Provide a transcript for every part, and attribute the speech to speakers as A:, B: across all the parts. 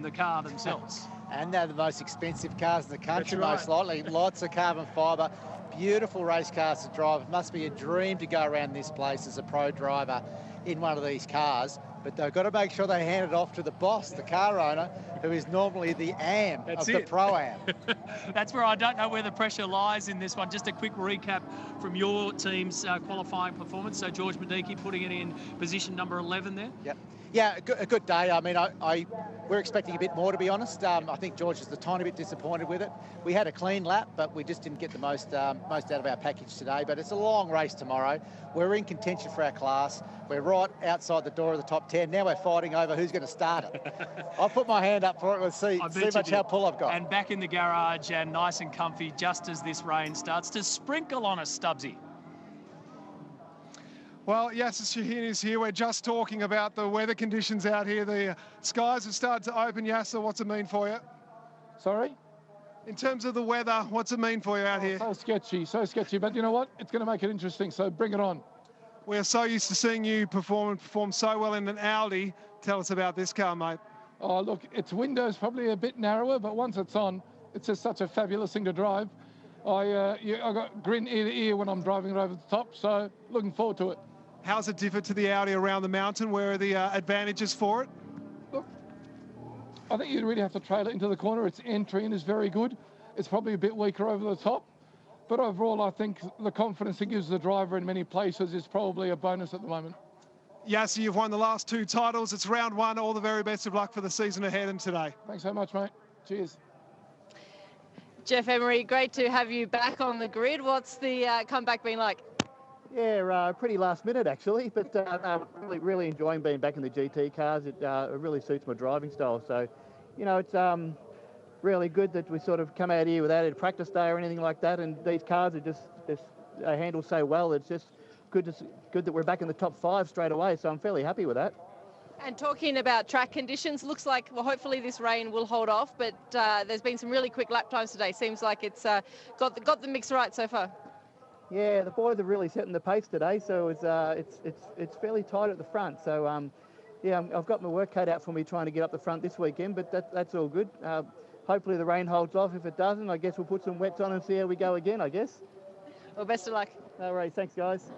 A: the car themselves.
B: And they're the most expensive cars in the country,
A: That's
B: most likely. Lots of carbon fibre, beautiful race cars to drive. It must be a dream to go around this place as a pro driver in one of these cars. But they've got to make sure they hand it off to the boss, the car owner, who is normally the AM of the Pro-Am.
A: That's where I don't know where the pressure lies in this one. Just a quick recap from your team's qualifying performance. So George Mediki putting it in position number 11 there.
B: Yep. Yeah, a good day. I mean, we're expecting a bit more, to be honest. I think George is a tiny bit disappointed with it. We had a clean lap, but we just didn't get the most out of our package today. But it's a long race tomorrow. We're in contention for our class. We're right outside the door of the top 10. Now we're fighting over who's going to start it. I'll put my hand up for it. We'll see much how pull I've got.
A: And back in the garage and nice and comfy just as this rain starts to sprinkle on us, Stubbsy.
C: Well, Yasser Shaheen is here. We're just talking about the weather conditions out here. The skies have started to open. Yasser, what's it mean for you?
D: Sorry?
C: In terms of the weather, what's it mean for you out here?
D: So sketchy. But you know what? It's going to make it interesting, so bring it on.
C: We're so used to seeing you perform so well in an Audi. Tell us about this car, mate.
D: Oh, look, its window's probably a bit narrower, but once it's on, it's just such a fabulous thing to drive. I got grin ear to ear when I'm driving it over the top, so looking forward to it.
C: How's it differ to the Audi around the mountain? Where are the advantages for it?
D: Look, I think you really have to trail it into the corner. Its entry in is very good. It's probably a bit weaker over the top. But overall, I think the confidence it gives the driver in many places is probably a bonus at the moment.
C: Yasser, you've won the last 2 titles. It's round 1. All the very best of luck for the season ahead and today.
D: Thanks so much, mate. Cheers.
E: Jeff Emery, great to have you back on the grid. What's the comeback been like?
F: Yeah, pretty last minute actually, but really enjoying being back in the GT cars. It really suits my driving style. So, you know, it's really good that we sort of come out here without a practice day or anything like that. And these cars are just handle so well. It's just good that we're back in the top 5 straight away. So I'm fairly happy with that.
E: And talking about track conditions, looks like, well, hopefully this rain will hold off. But there's been some really quick lap times today. Seems like it's got the mix right so far.
F: Yeah, the boys are really setting the pace today, so it's fairly tight at the front. So yeah, I've got my work cut out for me trying to get up the front this weekend, but that's all good. Hopefully the rain holds off. If it doesn't, I guess we'll put some wets on and see how we go again, I guess.
E: Well, best of luck.
F: No worries, thanks guys.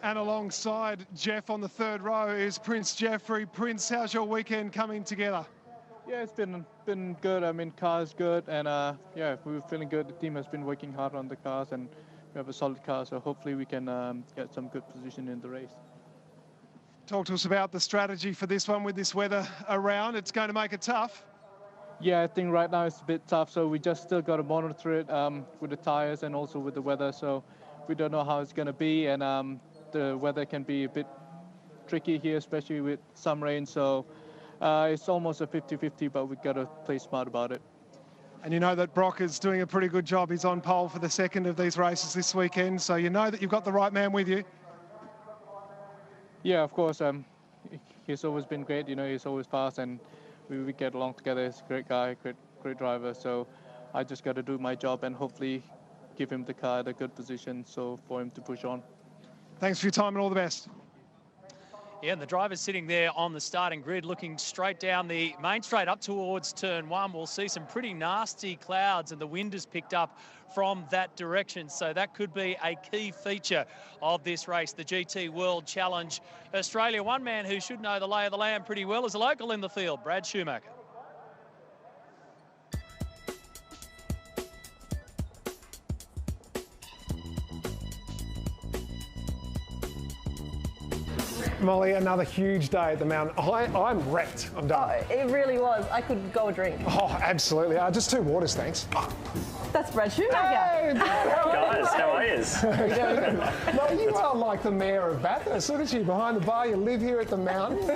C: And alongside Jeff on the 3rd row is Prince Jeffrey. Prince, how's your weekend coming together?
G: Yeah, it's been good. I mean, car's good, and yeah, we were feeling good. The team has been working hard on the cars, and we have a solid car, so hopefully we can get some good position in the race.
C: Talk to us about the strategy for this one with this weather around. It's going to make it tough.
G: Yeah, I think right now it's a bit tough, so we just still got to monitor it with the tires and also with the weather. So we don't know how it's going to be, and the weather can be a bit tricky here, especially with some rain. So it's almost a 50-50, but we've got to play smart about it.
C: And you know that Brock is doing a pretty good job. He's on pole for the 2nd of these races this weekend, so you know that you've got the right man with you.
G: Yeah, of course. He's always been great. You know, he's always fast, and we get along together. He's a great guy, great driver. So I just got to do my job and hopefully give him the car at a good position so for him to push on.
C: Thanks for your time and all the best.
A: Yeah, and the driver's sitting there on the starting grid looking straight down the main straight up towards turn 1. We'll see some pretty nasty clouds and the wind has picked up from that direction. So that could be a key feature of this race, the GT World Challenge Australia. One man who should know the lay of the land pretty well is a local in the field, Brad Schumacher.
H: Molly, another huge day at the mountain. I'm wrecked. I'm done.
I: Oh, it really was. I could go a drink.
H: Oh, absolutely. Just 2 waters, thanks.
I: That's Brad Schumacher.
H: Hey,
J: guys, how are you?
H: No, you are like the mayor of Bathurst. Look at you behind the bar. You live here at the mountain.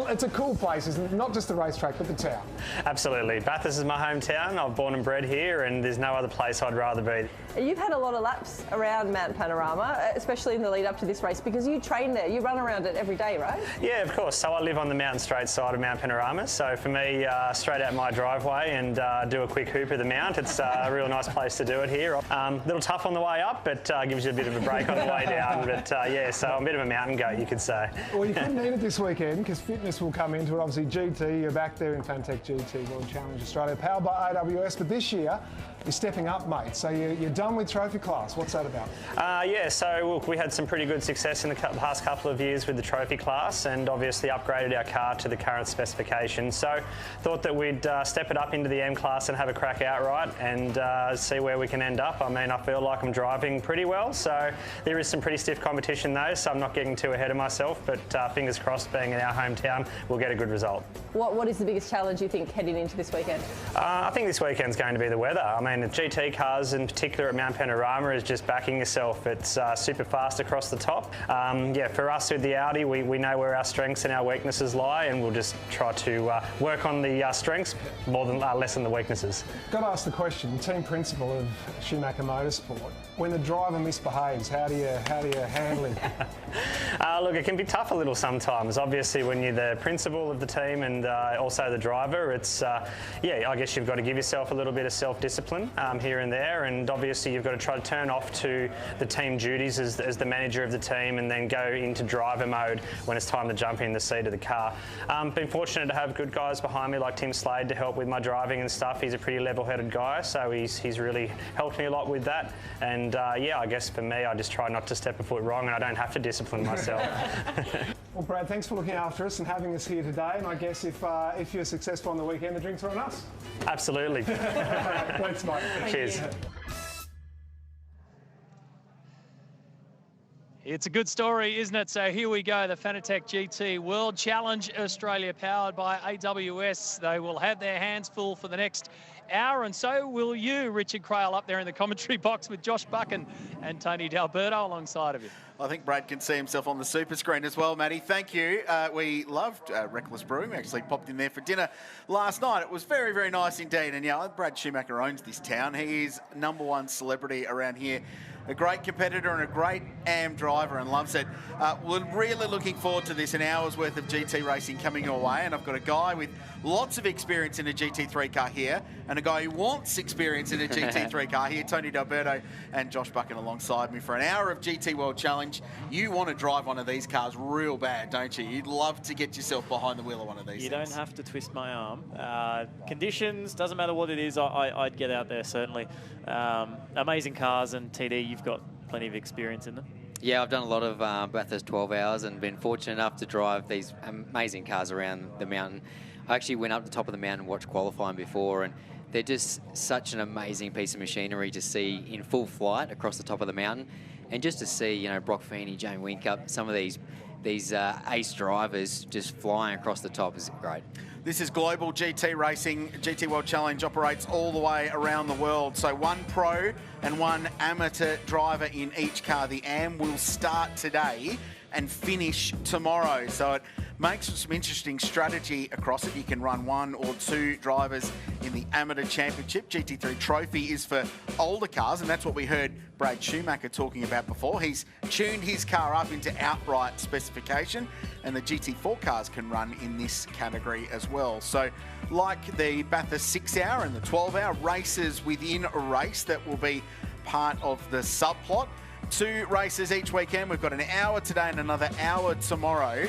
H: It's a cool place, isn't it? Not just the racetrack, but the town.
J: Absolutely. Bathurst is my hometown. I'm born and bred here, and there's no other place I'd rather be.
I: You've had a lot of laps around Mount Panorama, especially in the lead up to this race, because you train there. You run around it every day, right?
J: Yeah, of course. So I live on the mountain straight side of Mount Panorama. So for me, straight out my driveway and do a quick hoop of the mount. It's a real nice place to do it here. A little tough on the way up, but gives you a bit of a break on the way down. But yeah, so I'm a bit of a mountain goat, you could say.
H: Well, you couldn't need it this weekend because fitness will come into it. Obviously, GT, you're back there in Fanatec GT World Challenge Australia, powered by AWS. But this year, you're stepping up, mate. So you're done with trophy class. What's that about?
J: Yeah, so look, we had some pretty good success in the past couple of years with the trophy class, and obviously upgraded our car to the current specifications. So thought that we'd step it up into the M class and have a crack outright and see where we can end up. I mean, I feel like I'm driving pretty well, so there is some pretty stiff competition though, so I'm not getting too ahead of myself, but fingers crossed, being in our hometown, we'll get a good result. What
I: is the biggest challenge you think heading into this weekend?
J: I think this weekend's going to be the weather. I mean, the GT cars in particular at Mount Panorama is just backing yourself. It's super fast across the top. Yeah, for us with the Audi, we know where our strengths and our weaknesses lie, and we'll just try to work on the strengths more than less than the weaknesses.
H: Got to ask the question, team principal of Schumacher Motorsport. When the driver misbehaves, how do you handle him?
J: Look, it can be tough a little sometimes. Obviously, when you're the principal of the team and also the driver, it's yeah, I guess you've got to give yourself a little bit of self-discipline here and there, and obviously you've got to try to turn off to the team duties as the manager of the team, and then go into driver mode when it's time to jump in the seat of the car. Been fortunate to have good guys behind me like Tim Slade to help with my driving and stuff. He's a pretty level-headed guy, so he's really helped me a lot with that. And yeah, I guess for me, I just try not to step a foot wrong, and I don't have to discipline myself.
H: Well, Brad, thanks for looking after us and having us here today. And I guess if you're successful on the weekend, the drinks are on us.
J: Absolutely.
H: Thanks, mate.
J: Cheers.
A: It's a good story, isn't it? So here we go, the Fanatec GT World Challenge Australia, powered by AWS. They will have their hands full for the next hour, and so will you, Richard Craill, up there in the commentary box with Josh Buchan and Tony D'Alberto alongside of you.
K: I think Brad can see himself on the super screen as well, Matty. Thank you. We loved Reckless Brewing. We actually popped in there for dinner last night. It was very, very nice indeed. And yeah, Brad Schumacher owns this town. He is #1 celebrity around here. A great competitor and a great AM driver, and loves it. We're really looking forward to this, an hour's worth of GT racing coming your way. And I've got a guy with lots of experience in a GT3 car here, and a guy who wants experience in a GT3 car here, Tony D'Alberto and Josh Buchan alongside me for an hour of GT World Challenge. You want to drive one of these cars real bad, don't you? You'd love to get yourself behind the wheel of one of these things.
L: Don't have to twist my arm. Conditions, doesn't matter what it is, I'd get out there, certainly. Amazing cars, and TD, you've got plenty of experience in them.
M: Yeah, I've done a lot of Bathurst 12 hours and been fortunate enough to drive these amazing cars around the mountain. I actually went up the top of the mountain and watched qualifying before, and they're just such an amazing piece of machinery to see in full flight across the top of the mountain. And just to see, you know, Brock Feeney, Jane Winkup, some of these ace drivers just flying across the top is great.
K: This is global GT racing. GT World Challenge operates all the way around the world. So one pro and one amateur driver in each car. The AM will start today and finish tomorrow. So it makes some interesting strategy across it. You can run 1 or 2 drivers in the Amateur Championship. GT3 Trophy is for older cars, and that's what we heard Brad Schumacher talking about before. He's tuned his car up into outright specification, and the GT4 cars can run in this category as well. So like the Bathurst 6-hour and the 12-hour, races within a race that will be part of the subplot. 2 races each weekend. We've got an hour today and another hour tomorrow.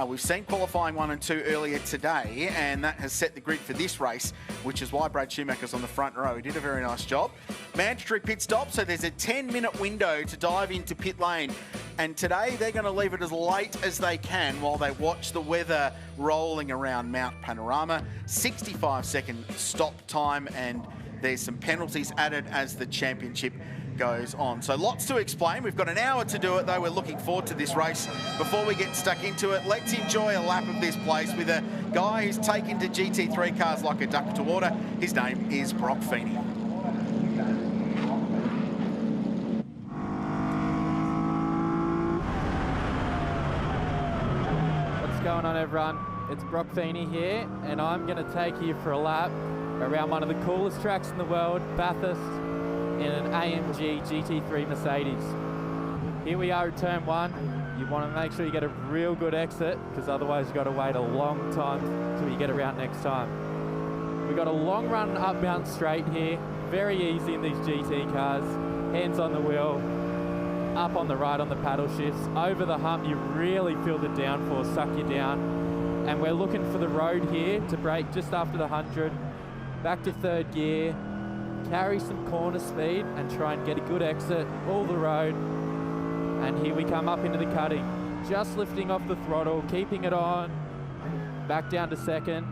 K: We've seen qualifying 1 and 2 earlier today, and that has set the grid for this race, which is why Brad Schumacher's on the front row. He did a very nice job. Mandatory pit stop, so there's a 10-minute window to dive into pit lane. And today they're going to leave it as late as they can while they watch the weather rolling around Mount Panorama. 65-second stop time, and there's some penalties added as the championship goes on. So lots to explain. We've got an hour to do it, though. We're looking forward to this race. Before we get stuck into it, let's enjoy a lap of this place with a guy who's taken to GT3 cars like a duck to water. His name is Brock Feeney.
N: What's going on, everyone? It's Brock Feeney here, and I'm going to take you for a lap around one of the coolest tracks in the world, Bathurst, in an AMG GT3 Mercedes. Here we are at turn 1. You want to make sure you get a real good exit, because otherwise you've got to wait a long time till you get around next time. We've got a long run up Mount Straight here. Very easy in these GT cars. Hands on the wheel, up on the right on the paddle shifts. Over the hump, you really feel the downforce suck you down. And we're looking for the road here to brake just after the 100. Back to third gear, carry some corner speed and try and get a good exit, all the road. And here we come up into the cutting. Just lifting off the throttle, keeping it on. Back down to second.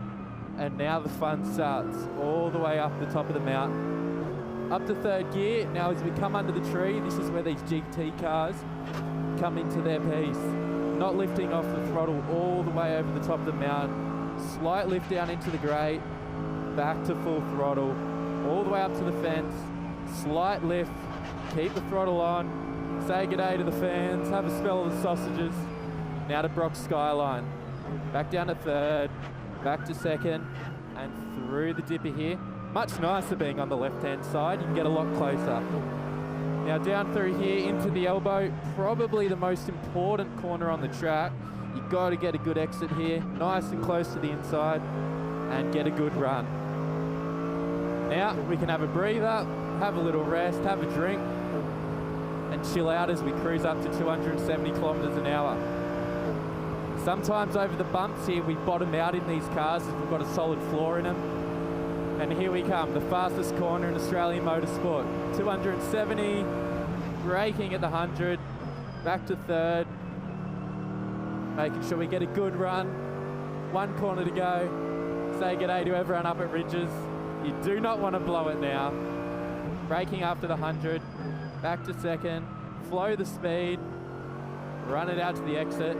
N: And now the fun starts all the way up the top of the mountain. Up to third gear. Now as we come under the tree, this is where these GT cars come into their piece. Not lifting off the throttle all the way over the top of the mountain. Slight lift down into the grate. Back to full throttle. All the way up to the fence. Slight lift. Keep the throttle on. Say g'day to the fans. Have a spell of the sausages. Now to Brock's Skyline. Back down to third. Back to second. And through the dipper here. Much nicer being on the left-hand side. You can get a lot closer. Now down through here into the elbow. Probably the most important corner on the track. You've got to get a good exit here. Nice and close to the inside. And get a good run. Now we can have a breather, have a little rest, have a drink, and chill out as we cruise up to 270 kilometres an hour. Sometimes over the bumps here, we bottom out in these cars if we've got a solid floor in them. And here we come, the fastest corner in Australian motorsport. 270, braking at the 100, back to third, making sure we get a good run. One corner to go. Say g'day to everyone up at Ridges. You do not want to blow it now. Braking after the 100, back to second, flow the speed, run it out to the exit,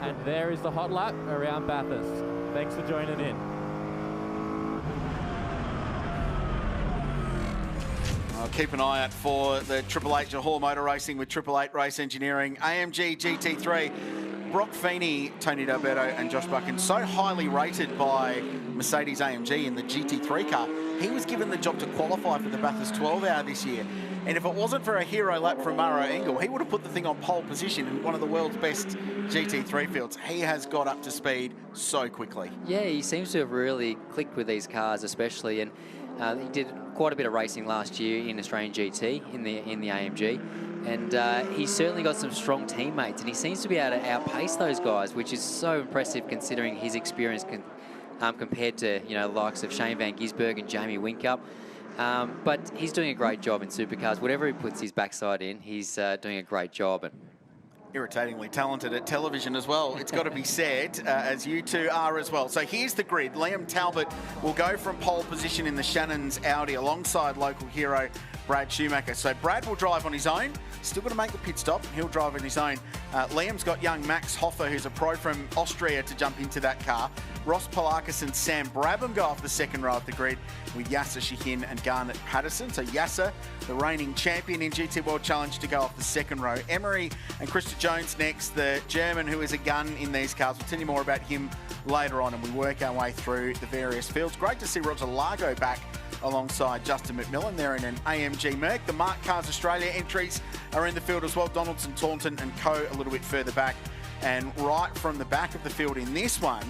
N: and there is the hot lap around Bathurst. Thanks for joining in.
K: I'll keep an eye out for the Triple Eight Johor Motor Racing with Triple Eight Race Engineering, AMG GT3. Brock Feeney, Tony D'Alberto and Josh Buchan, so highly rated by Mercedes AMG in the GT3 car. He was given the job to qualify for the Bathurst 12 Hour this year. And if it wasn't for a hero lap from Maro Engel, he would have put the thing on pole position in one of the world's best GT3 fields. He has got up to speed so quickly.
M: Yeah, he seems to have really clicked with these cars especially. And he did quite a bit of racing last year in Australian GT in the AMG. And he's certainly got some strong teammates, and he seems to be able to outpace those guys, which is so impressive considering his experience compared to, you know, the likes of Shane Van Gisbergen and Jamie Whincup. But he's doing a great job in supercars. Whatever he puts his backside in, he's doing a great job. And
K: irritatingly talented at television as well, it's got to be said, as you two are as well. So here's the grid. Liam Talbot will go from pole position in the Shannon's Audi alongside local hero Brad Schumacher. So Brad will drive on his own, still got to make the pit stop, and he'll drive on his own. Liam's got young Max Hoffer, who's a pro from Austria, to jump into that car. Ross Polakis and Sam Brabham go off the second row of the grid with Yasser Shahin and Garnet Patterson. So Yasser, the reigning champion in GT World Challenge, to go off the second row. Emery and Krista Jones next, the German who is a gun in these cars. We'll tell you more about him later on, and we work our way through the various fields. Great to see Roger Largo back alongside Justin McMillan. They're in an AMG Merc. The Mark Cars Australia entries are in the field as well. Donaldson, Taunton and Co a little bit further back. And right from the back of the field in this one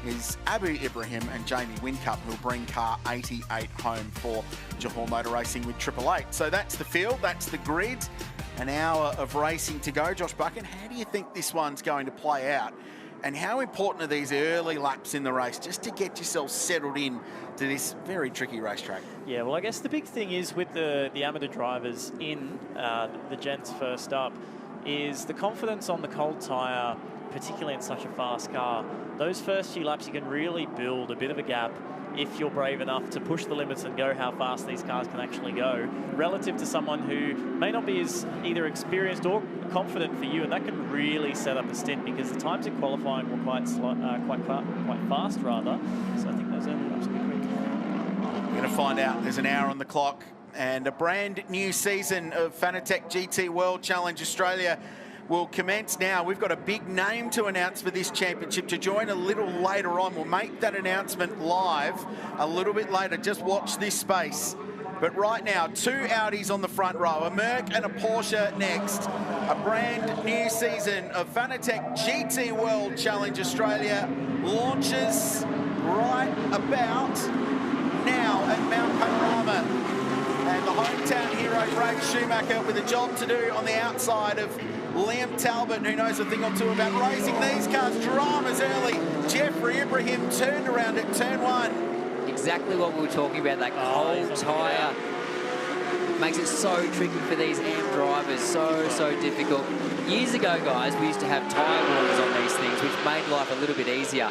K: is Abu Ibrahim and Jamie Whincup, who'll bring car 88 home for Johor Motor Racing with Triple Eight. So that's the field, that's the grid. An hour of racing to go. Josh Buchan, how do you think this one's going to play out? And how important are these early laps in the race just to get yourself settled in to this very tricky racetrack?
L: Yeah, well, I guess the big thing is with the amateur drivers in the gents first up is the confidence on the cold tyre, particularly in such a fast car. Those first few laps, you can really build a bit of a gap if you're brave enough to push the limits and go how fast these cars can actually go, relative to someone who may not be as either experienced or confident for you, and that can really set up a stint because the times in qualifying were quite fast rather. So I think those early laps will be quick.
K: We're going to find out. There's an hour on the clock, and a brand new season of Fanatec GT World Challenge Australia will commence now. We've got a big name to announce for this championship to join a little later on. We'll make that announcement live a little bit later. Just watch this space But right now, 2 Audis on the front row, a Merc and a Porsche next. A brand new season of Fanatec GT World Challenge Australia launches right about now at Mount Panorama. And the hometown hero, Brad Schumacher, with a job to do on the outside of Liam Talbot, who knows a thing or two about racing these cars. Dramas early. Jeffrey Ibrahim turned around at turn 1.
M: Exactly what we were talking about, that cold tyre. Makes it so tricky for these AM drivers, so difficult. Years ago, guys, we used to have tyre warmers on these things, which made life a little bit easier.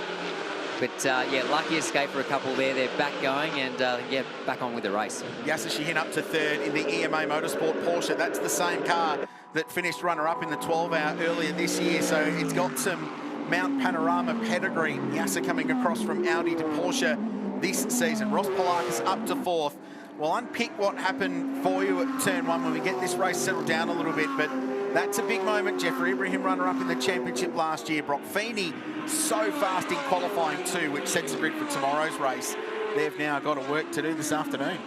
M: But yeah, lucky escape for a couple there. They're back going and yeah, back on with the race.
K: Yasser Shahin up to 3rd in the EMA Motorsport Porsche. That's the same car that finished runner-up in the 12-hour earlier this year. So it's got some Mount Panorama pedigree. Yasser coming across from Audi to Porsche this season. Ross Polakis up to 4th. We'll unpick what happened for you at turn 1 when we get this race settled down a little bit, but that's a big moment. Jeffrey Ibrahim runner-up in the championship last year. Brock Feeney so fast in qualifying too, which sets the grid for tomorrow's race. They've now got a work to do this afternoon.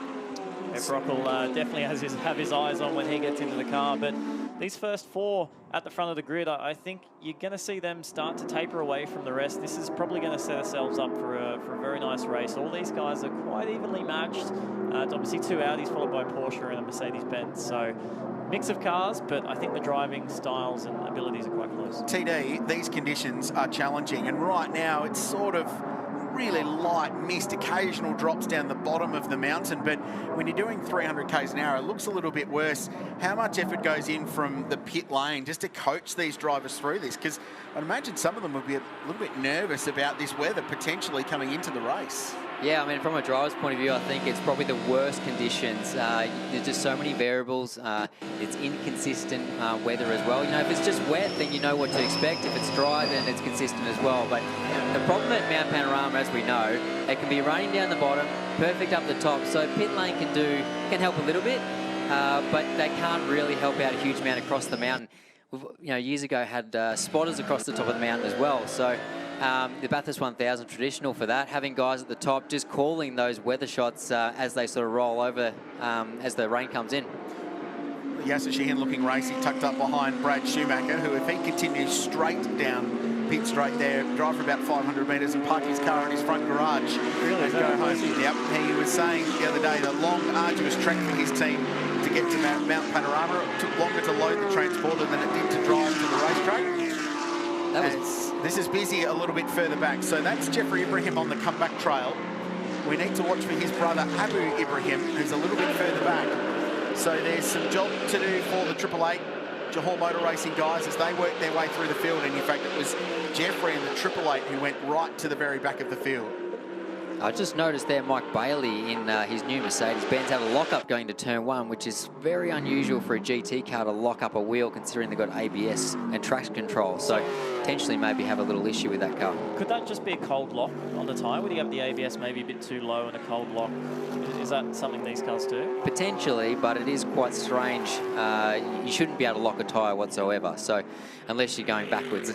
L: Yeah, Brock will definitely have his eyes on when he gets into the car, but these first 4 at the front of the grid, I think you're going to see them start to taper away from the rest. This is probably going to set ourselves up for a very nice race. All these guys are quite evenly matched. It's obviously 2 Audis followed by a Porsche and a Mercedes-Benz. So mix of cars, but I think the driving styles and abilities are quite close.
K: TD, these conditions are challenging, and right now it's sort of really light mist, occasional drops down the bottom of the mountain, but when you're doing 300 k's an hour, it looks a little bit worse. How much effort goes in from the pit lane just to coach these drivers through this? Because I'd imagine some of them would be a little bit nervous about this weather potentially coming into the race.
M: Yeah, I mean, from a driver's point of view, I think it's probably the worst conditions. There's just so many variables. It's inconsistent weather as well. You know, if it's just wet, then you know what to expect. If it's dry, then it's consistent as well. But the problem at Mount Panorama, as we know, it can be raining down the bottom, perfect up the top. So pit lane can help a little bit, but they can't really help out a huge amount across the mountain. We've, you know, years ago had spotters across the top of the mountain as well. So the Bathurst 1000 traditional for that, having guys at the top just calling those weather shots as they sort of roll over as the rain comes in.
K: Yasser Shahin looking racy, tucked up behind Brad Schumacher, who if he continues straight down pit straight there, drive for about 500 metres and park his car in his front garage and go home. Yep, he was saying the other day the long, arduous trek for his team to get to Mount Panorama. It took longer to load the transporter than it did to drive to the racetrack. This is busy a little bit further back. So that's Jeffrey Ibrahim on the comeback trail. We need to watch for his brother Abu Ibrahim, who's a little bit further back. So there's some job to do for the 888 Johor Motor Racing guys as they work their way through the field. And in fact, it was Jeffrey and the 888 who went right to the very back of the field.
M: I just noticed there Mike Bailey in his new Mercedes-Benz had a lock-up going to turn 1, which is very unusual for a GT car to lock up a wheel considering they've got ABS and traction control. So potentially maybe have a little issue with that car.
L: Could that just be a cold lock on the tyre? Would you have the ABS maybe a bit too low and a cold lock? Is that something these cars do?
M: Potentially, but it is quite strange. You shouldn't be able to lock a tyre whatsoever, so unless you're going backwards.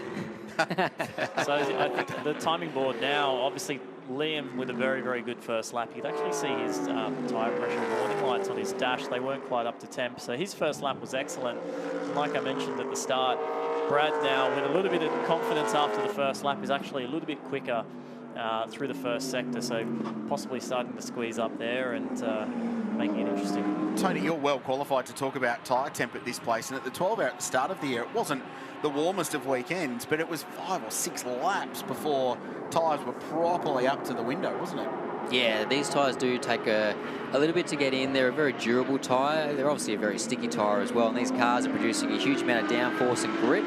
L: So I think the timing board now, obviously Liam with a very, very good first lap. You could actually see his tyre pressure warning lights on his dash. They weren't quite up to temp, so his first lap was excellent. And like I mentioned at the start, Brad now with a little bit of confidence after the first lap is actually a little bit quicker through the first sector, so possibly starting to squeeze up there and making it interesting.
K: Tony, you're well qualified to talk about tyre temp at this place, and at the 12 hour at the start of the year, it wasn't the warmest of weekends, but it was 5 or 6 laps before tyres were properly up to the window, wasn't it?
M: Yeah, these tyres do take a little bit to get in. They're a very durable tyre. They're obviously a very sticky tyre as well, and these cars are producing a huge amount of downforce and grip.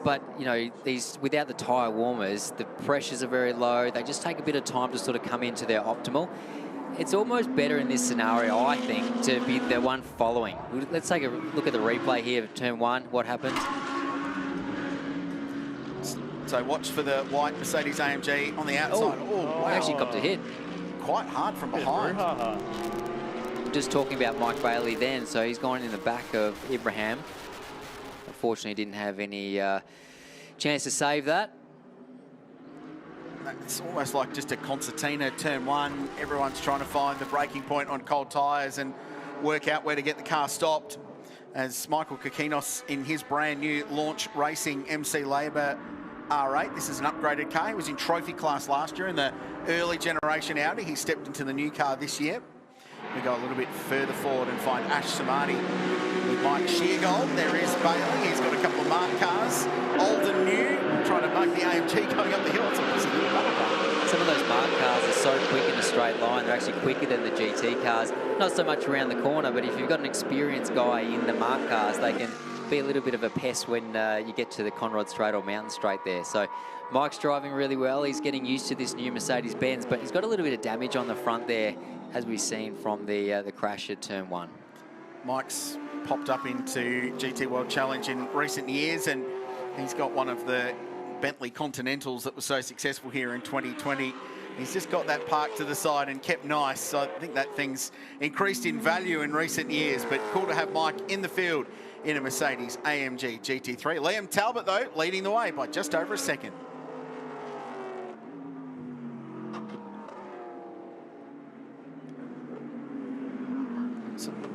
M: But, you know, these without the tyre warmers, the pressures are very low. They just take a bit of time to sort of come into their optimal. It's almost better in this scenario, I think, to be the one following. Let's take a look at the replay here of turn 1, what happened.
K: So watch for the white Mercedes AMG on the outside.
M: Oh, wow. Actually copped a hit.
K: Quite hard from behind.
M: Just talking about Mike Bailey then, so he's gone in the back of Ibrahim. Unfortunately, didn't have any chance to save that.
K: it's almost like just a concertina, turn one. Everyone's trying to find the braking point on cold tyres and work out where to get the car stopped. As Michael Kokinos in his brand new Launch Racing MC Labour R8. This is an upgraded car. He was in trophy class last year in the early generation Audi. He stepped into the new car this year. We go a little bit further forward and find Ash Samani with Mike Sheargold. There is Bailey. He's got a couple of marked cars, old and new, trying to make the AMG going up the hill. It's a busy little battle car.
M: Some of those marked cars are so quick in a straight line. They're actually quicker than the GT cars. Not so much around the corner, but if you've got an experienced guy in the marked cars, they can be a little bit of a pest when you get to the Conrod Straight or Mountain Straight there. So Mike's driving really well. He's getting used to this new Mercedes-Benz, but he's got a little bit of damage on the front there, as we've seen from the crash at turn one.
K: Mike's popped up into GT World Challenge in recent years, and he's got one of the Bentley Continentals that was so successful here in 2020. He's just got that parked to the side and kept nice. So I think that thing's increased in value in recent years, but cool to have Mike in the field in a Mercedes AMG GT3. Liam Talbot, though, leading the way by just over a second.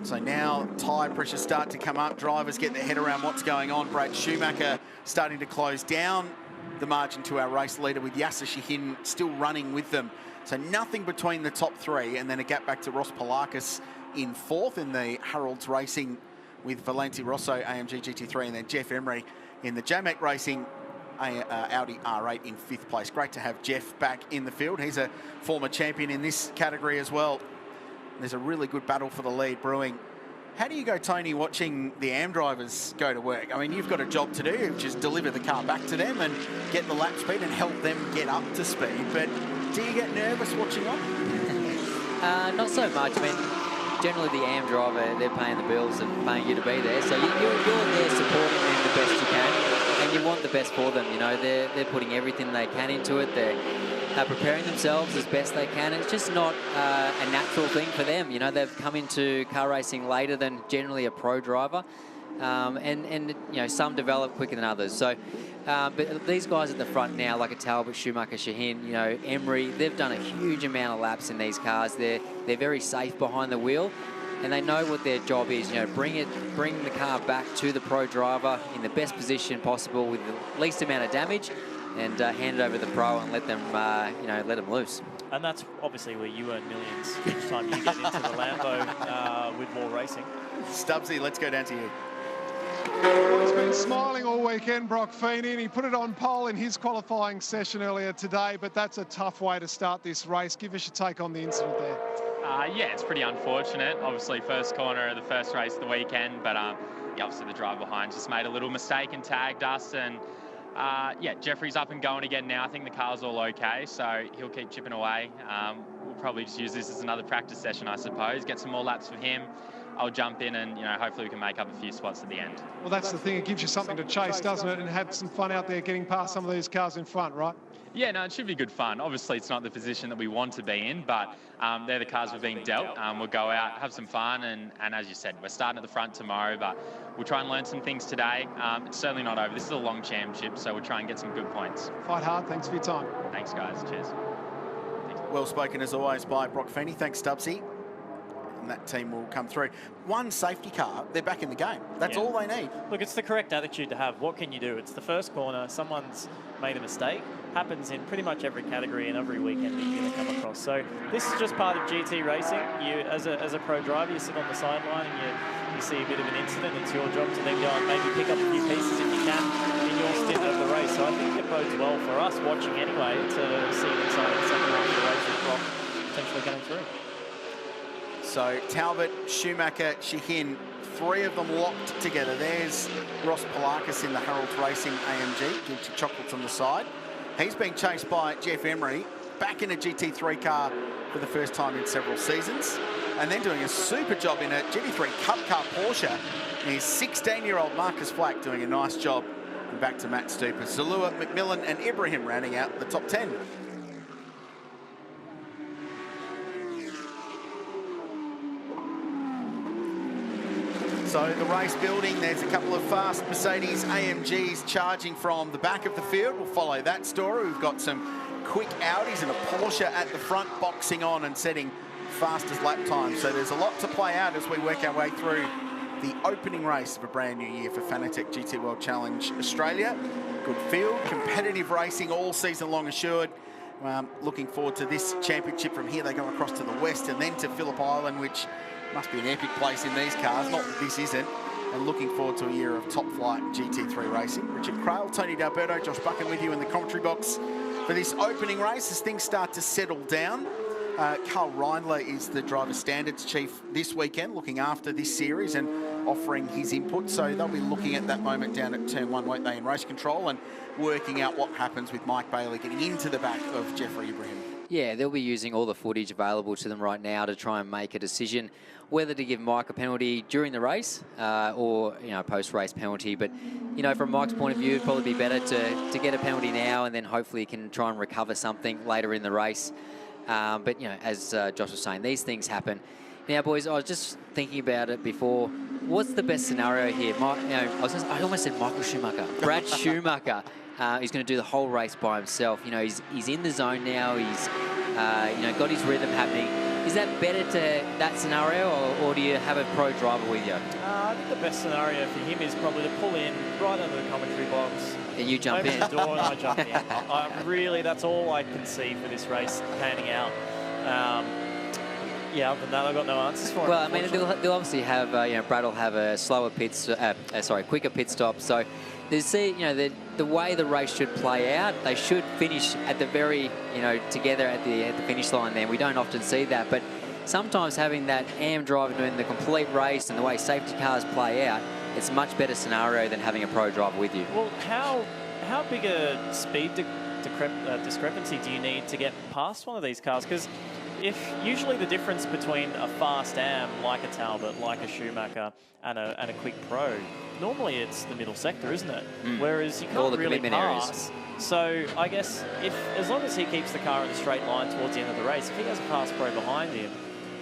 K: So now tyre pressures start to come up. Drivers get their head around what's going on. Brad Schumacher starting to close down the margin to our race leader, with Yasser Shahin still running with them. So nothing between the top three, and then a gap back to Ross Polakis in fourth in the Harold's Racing with Valente Rosso AMG GT3, and then Jeff Emery in the Jamek Racing Audi R8 in fifth place. Great to have Jeff back in the field. He's a former champion in this category as well. There's a really good battle for the lead brewing. How do you go, Tony, watching the AM drivers go to work? I mean, you've got a job to do, which is deliver the car back to them and get the lap speed and help them get up to speed. But do you get nervous watching on?
M: Not so much. I mean, generally the AM driver, they're paying the bills and paying you to be there. So you're there supporting them the best you can, and you want the best for them. You know, they're putting everything they can into it. They're preparing themselves as best they can. It's just not a natural thing for them. You know, they've come into car racing later than generally a pro driver, and you know, some develop quicker than others. So, but these guys at the front now, like a Talbot, Schumacher, Shahin, you know, Emery, they've done a huge amount of laps in these cars. They're very safe behind the wheel, and they know what their job is. You know, bring the car back to the pro driver in the best position possible with the least amount of damage, and hand it over to the pro and let them, you know, let them loose.
L: And that's obviously where you earn millions each time you get into the Lambo with more racing.
K: Stubbsy, let's go down to you.
C: Well, he's been smiling all weekend, Brock Feeney, and he put it on pole in his qualifying session earlier today, but that's a tough way to start this race. Give us your take on the incident there.
O: Yeah, it's pretty unfortunate. Obviously, first corner of the first race of the weekend, but yeah, obviously the driver behind just made a little mistake and tagged us, and yeah, Jeffrey's up and going again now. I think the car's all okay, so he'll keep chipping away. We'll probably just use this as another practice session, I suppose. Get some more laps for him. I'll jump in and, you know, hopefully we can make up a few spots at the end.
C: Well, that's the thing. It gives you something to chase, doesn't it? And have some fun out there getting past some of these cars in front, right?
O: Yeah, no, it should be good fun. Obviously, it's not the position that we want to be in, but they're the cars we're being dealt. We'll go out, have some fun, and as you said, we're starting at the front tomorrow, but we'll try and learn some things today. It's certainly not over. This is a long championship, so we'll try and get some good points.
C: Fight hard. Thanks for your time.
O: Thanks, guys. Cheers.
K: Well spoken, as always, by Brock Feeney. Thanks, Stubbsy. And that team will come through. One safety car, they're back in the game. That's all they need.
L: Look, it's the correct attitude to have. What can you do? It's the first corner. Someone's made a mistake. Happens in pretty much every category and every weekend that you're going to come across. So this is just part of GT racing. You, as a pro driver, you sit on the sideline and you see a bit of an incident. It's your job to then go and maybe pick up a few pieces if you can in your stint of the race. So I think it bodes well for us watching anyway to see an exciting second half of the race with Brock potentially coming through.
K: So Talbot, Schumacher, Shahin, three of them locked together. There's Ross Polakis in the Harold's Racing AMG, guilty chocolates on the side. He's being chased by Jeff Emery, back in a GT3 car for the first time in several seasons, and then doing a super job in a GT3 Cup Car Porsche. And his 16-year-old Marcus Flack doing a nice job. And back to Matt Stupar, Zalua, McMillan and Ibrahim rounding out the top 10. So the race building, there's a couple of fast Mercedes AMGs charging from the back of the field. We'll follow that story. We've got some quick Audis and a Porsche at the front, boxing on and setting fastest lap time. So there's a lot to play out as we work our way through the opening race of a brand new year for Fanatec GT World Challenge Australia. Good field, competitive racing all season long assured. Looking forward to this championship. From here they go across to the west and then to Phillip Island, which must be an epic place in these cars. Not that this isn't. And looking forward to a year of top flight GT3 racing. Richard Crail, Tony D'Alberto, Josh Buchan with you in the commentary box for this opening race as things start to settle down. Carl Reindler is the driver standards chief this weekend, looking after this series and offering his input. So they'll be looking at that moment down at turn 1, won't they, in race control, and working out what happens with Mike Bailey getting into the back of Jeffrey Ibrahim.
M: Yeah, they'll be using all the footage available to them right now to try and make a decision whether to give Mike a penalty during the race or, post-race penalty. But, from Mike's point of view, it'd probably be better to get a penalty now and then hopefully he can try and recover something later in the race. But, as Josh was saying, these things happen. Now, boys, I was just thinking about it before. What's the best scenario here? I almost said Michael Schumacher. Brad Schumacher. He's going to do the whole race by himself. He's in the zone now. He's, got his rhythm happening. Is that better to that scenario, or do you have a pro driver with you?
L: I think the best scenario for him is probably to pull in right under the commentary box.
M: And you jump in.
L: Open the door and I jump in. Really, that's all I can see for this race panning out. Yeah, other than that, I've got no answers for it.
M: Well, I mean, they'll obviously have, Brad will have a quicker pit stop. So there's, the way the race should play out, they should finish at the very, together at the finish line there. We don't often see that, but sometimes having that AM driver doing the complete race and the way safety cars play out, it's a much better scenario than having a pro driver with you.
L: Well, how big a speed discrepancy do you need to get past one of these cars? Because if usually the difference between a fast AM like a Talbot, like a Schumacher, and a quick pro, normally it's the middle sector, isn't it? Whereas you can't really pass. So I guess as long as he keeps the car in a straight line towards the end of the race, if he has a fast pro behind him,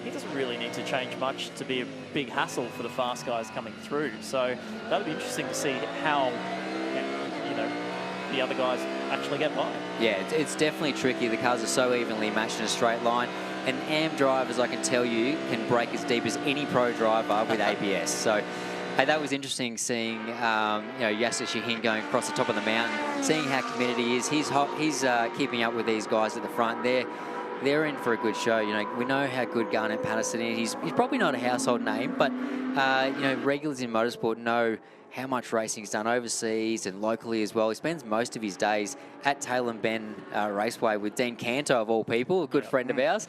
L: he doesn't really need to change much to be a big hassle for the fast guys coming through. So that'll be interesting to see how the other guys actually get by.
M: Yeah, it's definitely tricky. The cars are so evenly matched in a straight line. And AM drivers, I can tell you, can brake as deep as any pro driver with ABS. So that was interesting seeing Yasser Shahin going across the top of the mountain, seeing how committed he is. He's keeping up with these guys at the front. They're in for a good show. We know how good Garnett Patterson is. He's probably not a household name, but regulars in motorsport know how much racing he's done overseas and locally as well. He spends most of his days at Tail and Bend Raceway with Dean Cantor, of all people, a good friend of ours.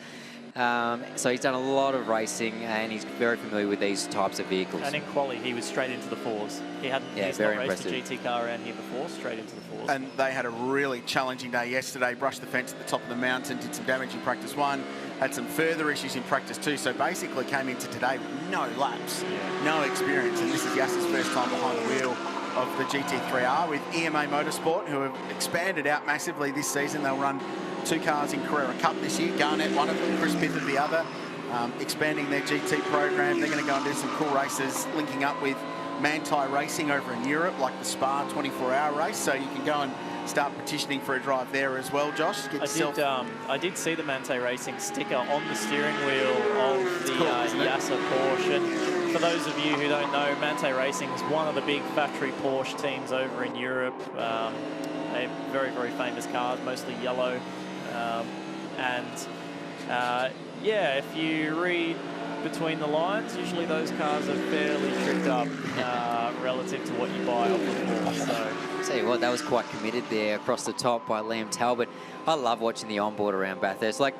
M: So he's done a lot of racing and he's very familiar with these types of vehicles.
L: And in quali, he was straight into the fours. He's not raced a GT car around here before, straight into the fours.
K: And they had a really challenging day yesterday, brushed the fence at the top of the mountain, did some damage in practice 1, had some further issues in practice 2, so basically came into today with no laps, no experience, and this is Yasser's first time behind the wheel of the GT3R with EMA Motorsport, who have expanded out massively this season. They'll run 2 cars in Carrera Cup this year, Garnett one of them, Chris Pithard the other, expanding their GT program. They're going to go and do some cool races, linking up with Manti Racing over in Europe, like the Spa 24-hour race, so you can go and start petitioning for a drive there as well, Josh.
L: I did see the Manti Racing sticker on the steering wheel of the Yasser Porsche. And for those of you who don't know, Manti Racing is one of the big factory Porsche teams over in Europe. They're very, very famous cars, mostly yellow. If you read between the lines, usually those cars are fairly tricked up relative to what you buy off the floor. So,
M: tell you what, that was quite committed there across the top by Liam Talbot. I love watching the onboard around Bathurst. Like,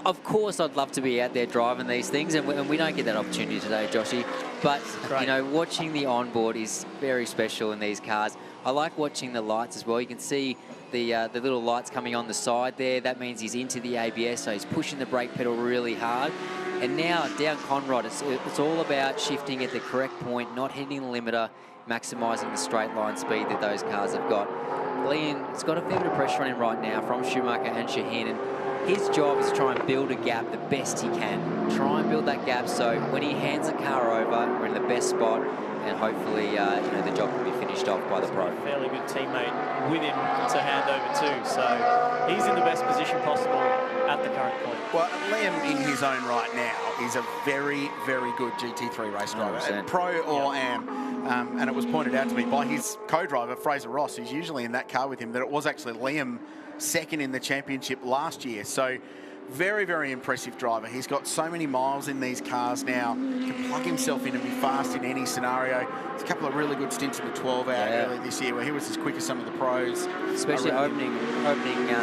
M: of course, I'd love to be out there driving these things, and we don't get that opportunity today, Joshy. But watching the onboard is very special in these cars. I like watching the lights as well. You can see the little lights coming on the side there. That means he's into the ABS, so he's pushing the brake pedal really hard. And now down Conrod, it's all about shifting at the correct point, not hitting the limiter, maximising the straight line speed that those cars have got. Liam, it's got a fair bit of pressure on him right now from Schumacher and Shahin, and his job is to try and build a gap the best he can. Try and build that gap so when he hands the car over, we're in the best spot, and hopefully, the job can be finished off by the pro.
L: A fairly good teammate with him to hand over too, so he's in the best position possible at the current point.
K: Well, Liam, in his own right now, is a very, very good GT3 race driver, pro or am. And it was pointed out to me by his co-driver, Fraser Ross, who's usually in that car with him, that it was actually Liam second in the championship last year. So very, very impressive driver. He's got so many miles in these cars now. Can plug himself in and be fast in any scenario. There's a couple of really good stints in the 12 hour early this year where he was as quick as some of the pros.
M: Especially opening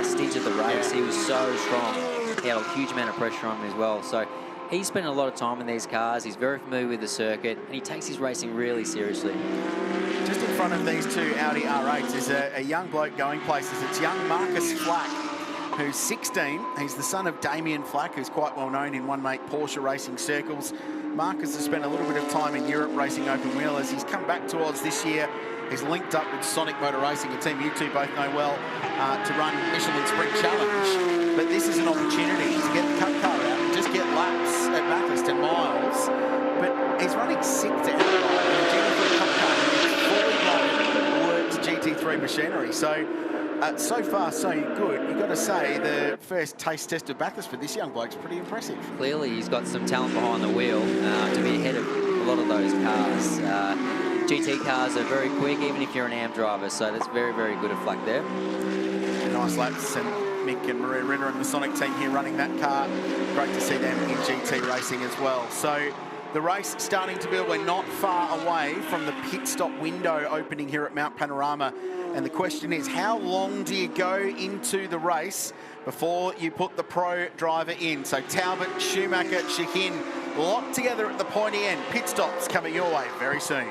M: stint of the race, he was so strong. He had a huge amount of pressure on him as well. So he's spent a lot of time in these cars. He's very familiar with the circuit, and he takes his racing really seriously.
K: Just in front of these two Audi R8s is a young bloke going places. It's young Marcus Flack, who's 16. He's the son of Damien Flack, who's quite well known in one-make Porsche racing circles. Marcus has spent a little bit of time in Europe racing open wheelers. He's come back to Oz this year. He's linked up with Sonic Motor Racing, a team you two both know well, to run Michelin Sprint Challenge. But this is an opportunity to get the Cup car out and just get laps at Bathurst and miles. But he's running 6th outright in a GT3 Cup car. It's fully loaded, works GT3 machinery. So far, so good. You've got to say the first taste test of Bathurst for this young bloke's pretty impressive.
M: Clearly, he's got some talent behind the wheel to be ahead of a lot of those cars. GT cars are very quick, even if you're an AM driver, so that's very, very good of Flack there.
K: Nice laps, and Mick and Maria Ritter and the Sonic team here running that car. Great to see them in GT racing as well. So the race starting to build. We're not far away from the pit stop window opening here at Mount Panorama. And the question is, how long do you go into the race before you put the pro driver in? So Talbot, Schumacher, Shahin locked together at the pointy end. Pit stops coming your way very soon.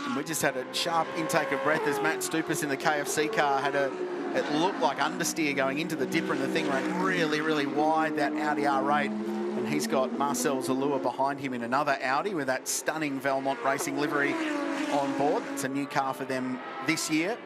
K: And we just had a sharp intake of breath as Matt Stupas in the KFC car had it looked like understeer going into the dipper, and the thing ran really, really wide, that Audi R8. And he's got Marcel Zalua behind him in another Audi with that stunning Valmont Racing livery on board. It's a new car for them this year.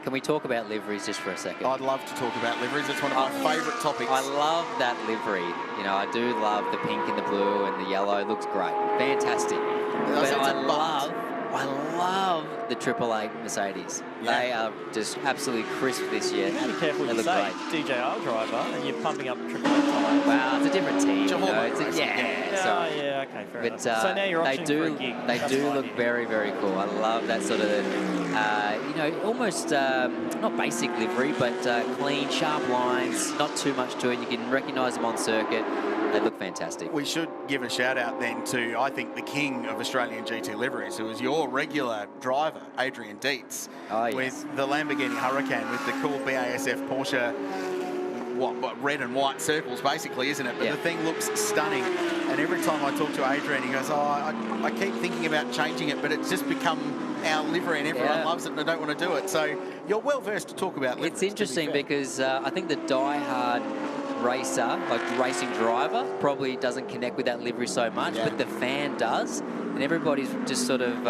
M: Can we talk about liveries just for a second?
K: I'd love to talk about liveries. It's one of my favourite topics.
M: I love that livery. You know, I do love the pink and the blue and the yellow. It looks great. Fantastic. But I love the AAA Mercedes. Yeah. They are just absolutely crisp this year.
L: Be careful what you say, DJR driver, and you're pumping up AAA tyres.
M: Well, it's a different team.
L: Yeah,
M: okay,
L: fair enough. So now you're optioning for a gig.
M: They do look very, very cool. I love that sort of, almost not basic livery, but clean, sharp lines, not too much to it. You can recognise them on circuit. They look fantastic.
K: We should give a shout out then to, I think, the king of Australian GT liveries, who is your regular driver, Adrian Dietz, with the Lamborghini Huracan with the cool BASF Porsche, what red and white circles basically, isn't it? But the thing looks stunning. And every time I talk to Adrian, he goes, I keep thinking about changing it, but it's just become our livery and everyone loves it and I don't want to do it. So you're well versed to talk about liveries.
M: It's interesting because I think the die-hard racer, like racing driver, probably doesn't connect with that livery so much, but the fan does, and everybody's just sort of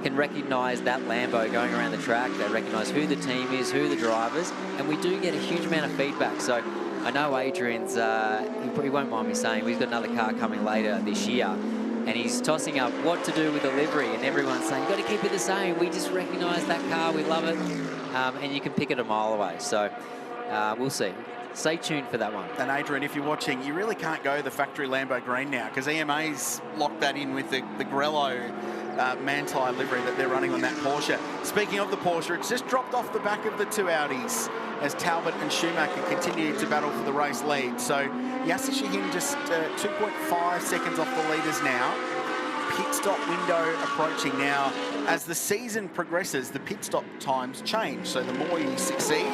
M: can recognise that Lambo going around the track. They recognise who the team is, who the drivers, and we do get a huge amount of feedback. So I know Adrian's, he won't mind me saying, he's got another car coming later this year, and he's tossing up what to do with the livery, and everyone's saying, you've got to keep it the same. We just recognise that car, we love it, and you can pick it a mile away. So we'll see. Stay tuned for that one.
K: And Adrian, if you're watching, you really can't go the factory Lambo green now because EMA's locked that in with the Grello Manti livery that they're running on that Porsche. Speaking of the Porsche, it's just dropped off the back of the two Audis as Talbot and Schumacher continue to battle for the race lead. So Yasser Shahin just 2.5 seconds off the leaders now. Pit stop window approaching now. As the season progresses, the pit stop times change. So the more you succeed,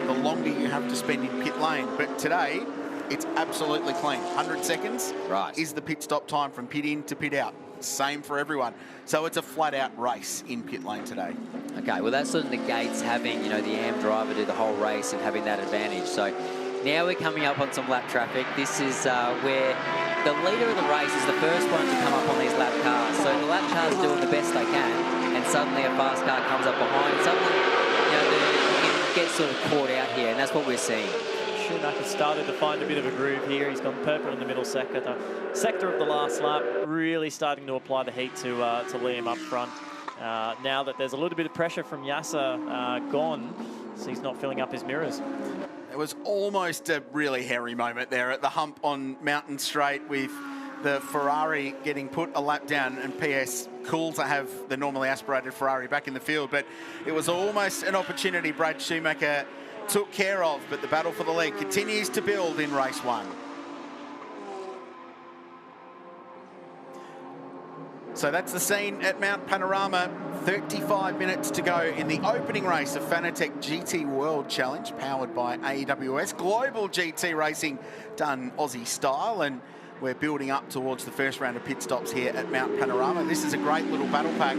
K: the longer you have to spend in pit lane. But today, it's absolutely clean. 100 seconds is the pit stop time from pit in to pit out. Same for everyone. So it's a flat-out race in pit lane today.
M: Okay, well, that sort of negates having, the AM driver do the whole race and having that advantage. So now we're coming up on some lap traffic. This is where the leader of the race is the first one to come up on these lap cars. So the lap cars are doing the best they can, and and suddenly a fast car comes up behind. Suddenly, you know, you get sort of caught out here, and that's what we're seeing.
L: Schumacher started to find a bit of a groove here. He's gone purple in the middle sector of the last lap, really starting to apply the heat to Liam up front. Now that there's a little bit of pressure from Yasser gone, so he's not filling up his mirrors.
K: It was almost a really hairy moment there at the hump on Mountain Straight with the Ferrari getting put a lap down, and PS, cool to have the normally aspirated Ferrari back in the field, but it was almost an opportunity Brad Schumacher took care of, but the battle for the lead continues to build in race 1. So that's the scene at Mount Panorama. 35 minutes to go in the opening race of Fanatec GT World Challenge, powered by AWS. Global GT racing done Aussie style, and we're building up towards the first round of pit stops here at Mount Panorama. This is a great little battle pack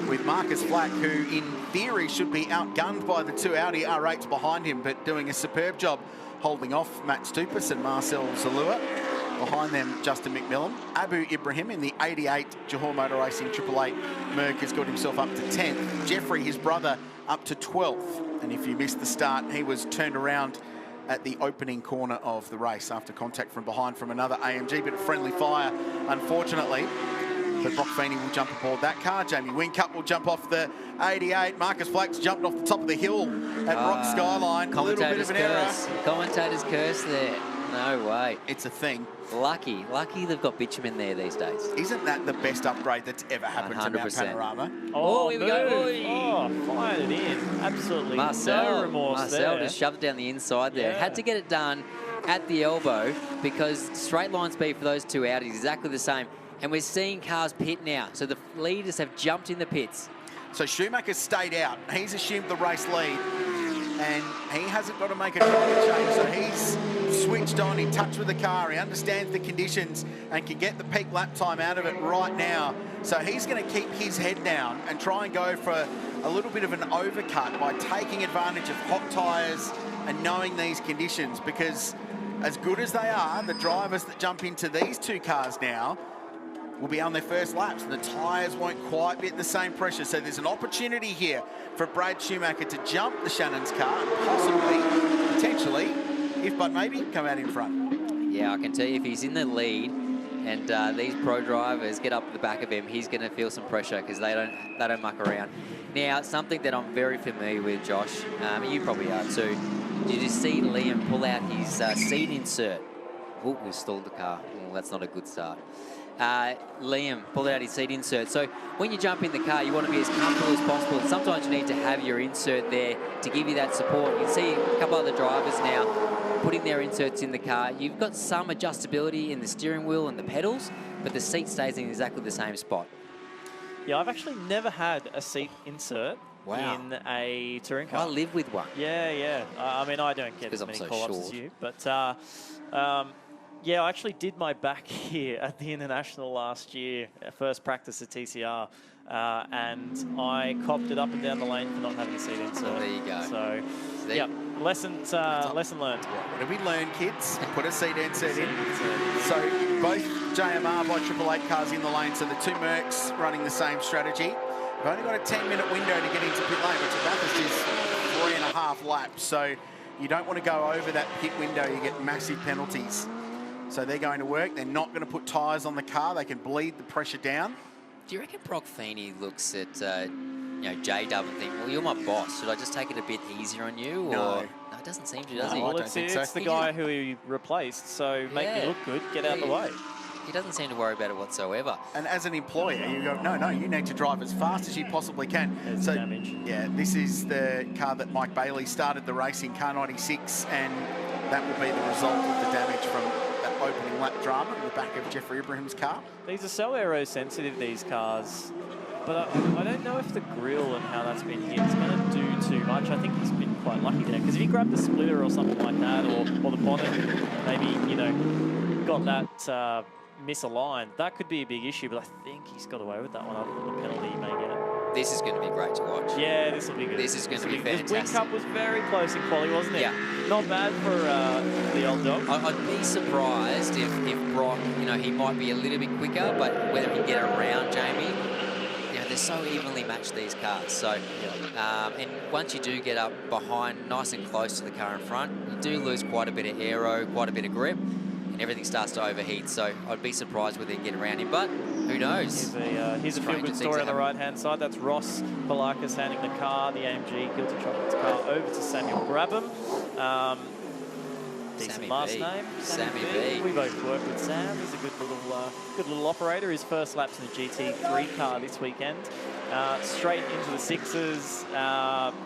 K: with Marcus Flack, who in theory should be outgunned by the two Audi R8s behind him, but doing a superb job holding off Matt Stupas and Marcel Zalua. Behind them, Justin McMillan. Abu Ibrahim in the 88 Johor Motor Racing 888 Merc has got himself up to 10th. Jeffrey, his brother, up to 12th. And if you missed the start, he was turned around at the opening corner of the race after contact from behind from another AMG, but friendly fire, unfortunately. But Brock Feeney will jump aboard that car. Jamie Whincup will jump off the 88. Marcus Flack's jumped off the top of the hill at Rock Skyline. A little bit of an error.
M: Commentator's curse there. No way.
K: It's a thing.
M: Lucky they've got bitumen there these days.
K: Isn't that the best upgrade that's ever happened 100%. To Mount Panorama?
M: Oh, here we go.
L: Oh, fired it in. Absolutely no remorse
M: Marcel
L: there.
M: just shoved it down the inside there. Had to get it done at the elbow because straight line speed for those two Audis is exactly the same. And we're seeing cars pit now. So the leaders have jumped in the pits.
K: So Schumacher stayed out. He's assumed the race lead. And he hasn't got to make a driver change, so he's switched on, in touch with the car, he understands the conditions and can get the peak lap time out of it right now. So he's going to keep his head down and try and go for a little bit of an overcut by taking advantage of hot tyres and knowing these conditions, because as good as they are, the drivers that jump into these two cars now will be on their first laps, and the tyres won't quite be at the same pressure. So there's an opportunity here for Brad Schumacher to jump the Shannon's car and possibly, potentially, if but maybe, come out in front.
M: Yeah, I can tell you if he's in the lead and these pro drivers get up to the back of him, he's going to feel some pressure because they don't muck around. Now, something that I'm very familiar with, Josh, you probably are too. Did you see Liam pull out his seat insert? Oh, we stalled the car. Oh, that's not a good start. Liam pulled out his seat insert. So when you jump in the car, you want to be as comfortable as possible. And sometimes you need to have your insert there to give you that support. You can see a couple other drivers now putting their inserts in the car. You've got some adjustability in the steering wheel and the pedals, but the seat stays in exactly the same spot.
L: Yeah, I've actually never had a seat insert in a touring car.
M: I live with one.
L: Yeah. I mean, I don't get as many call-ups as you, but yeah, I actually did my back here at the International last year, first practice at TCR, and I copped it up and down the lane for not having a seat insert.
M: Oh, there you go.
L: So yeah, lesson learned.
K: What did we learn, kids? Put a seat insert in. So both JMR by 888 cars in the lane, so the two Mercs running the same strategy. We've only got a 10-minute window to get into pit lane, which at Bathurst is 3.5 laps. So you don't want to go over that pit window. You get massive penalties. So they're going to work. They're not going to put tyres on the car. They can bleed the pressure down.
M: Do you reckon Brock Feeney looks at J-Dub and think, well, you're my boss. Should I just take it a bit easier on you?
K: No.
M: It doesn't seem to, does he?
L: Well, it's the guy who he replaced, so make me look good, get out of the way.
M: He doesn't seem to worry about it whatsoever.
K: And as an employer, you go, no, you need to drive as fast as you possibly can.
L: There's damage.
K: Yeah, this is the car that Mike Bailey started the race in, car 96, and that will be the result of the damage from that opening lap drama in the back of Jeffrey Ibrahim's car.
L: These are so aero-sensitive, these cars, but I don't know if the grille and how that's been hit is going to do too much. I think he's been quite lucky there, because if he grabbed the splitter or something like that, or the bonnet, maybe, got that misaligned, that could be a big issue, but I think he's got away with that one, other than the penalty he may get.
M: This is going to be great to watch.
L: Yeah, this will be good.
M: This is going to be fantastic.
L: This Wing Cup was very close in quali, wasn't it?
M: Yeah.
L: Not bad for the old dog.
M: I'd be surprised if Brock, he might be a little bit quicker, but whether he can get around Jamie, they're so evenly matched, these cars. So, and once you do get up behind, nice and close to the car in front, you do lose quite a bit of aero, quite a bit of grip, and everything starts to overheat. So I'd be surprised whether they get around him, but who knows?
L: Here's a feel-good story on the right-hand side. That's Ross Balakis handing the car, the AMG Guilty Chocolates car, over to Samuel Brabham. Decent last name, Sammy B. We both work with Sam. He's a good little operator. His first laps in the GT3 car this weekend. Straight into the sixes.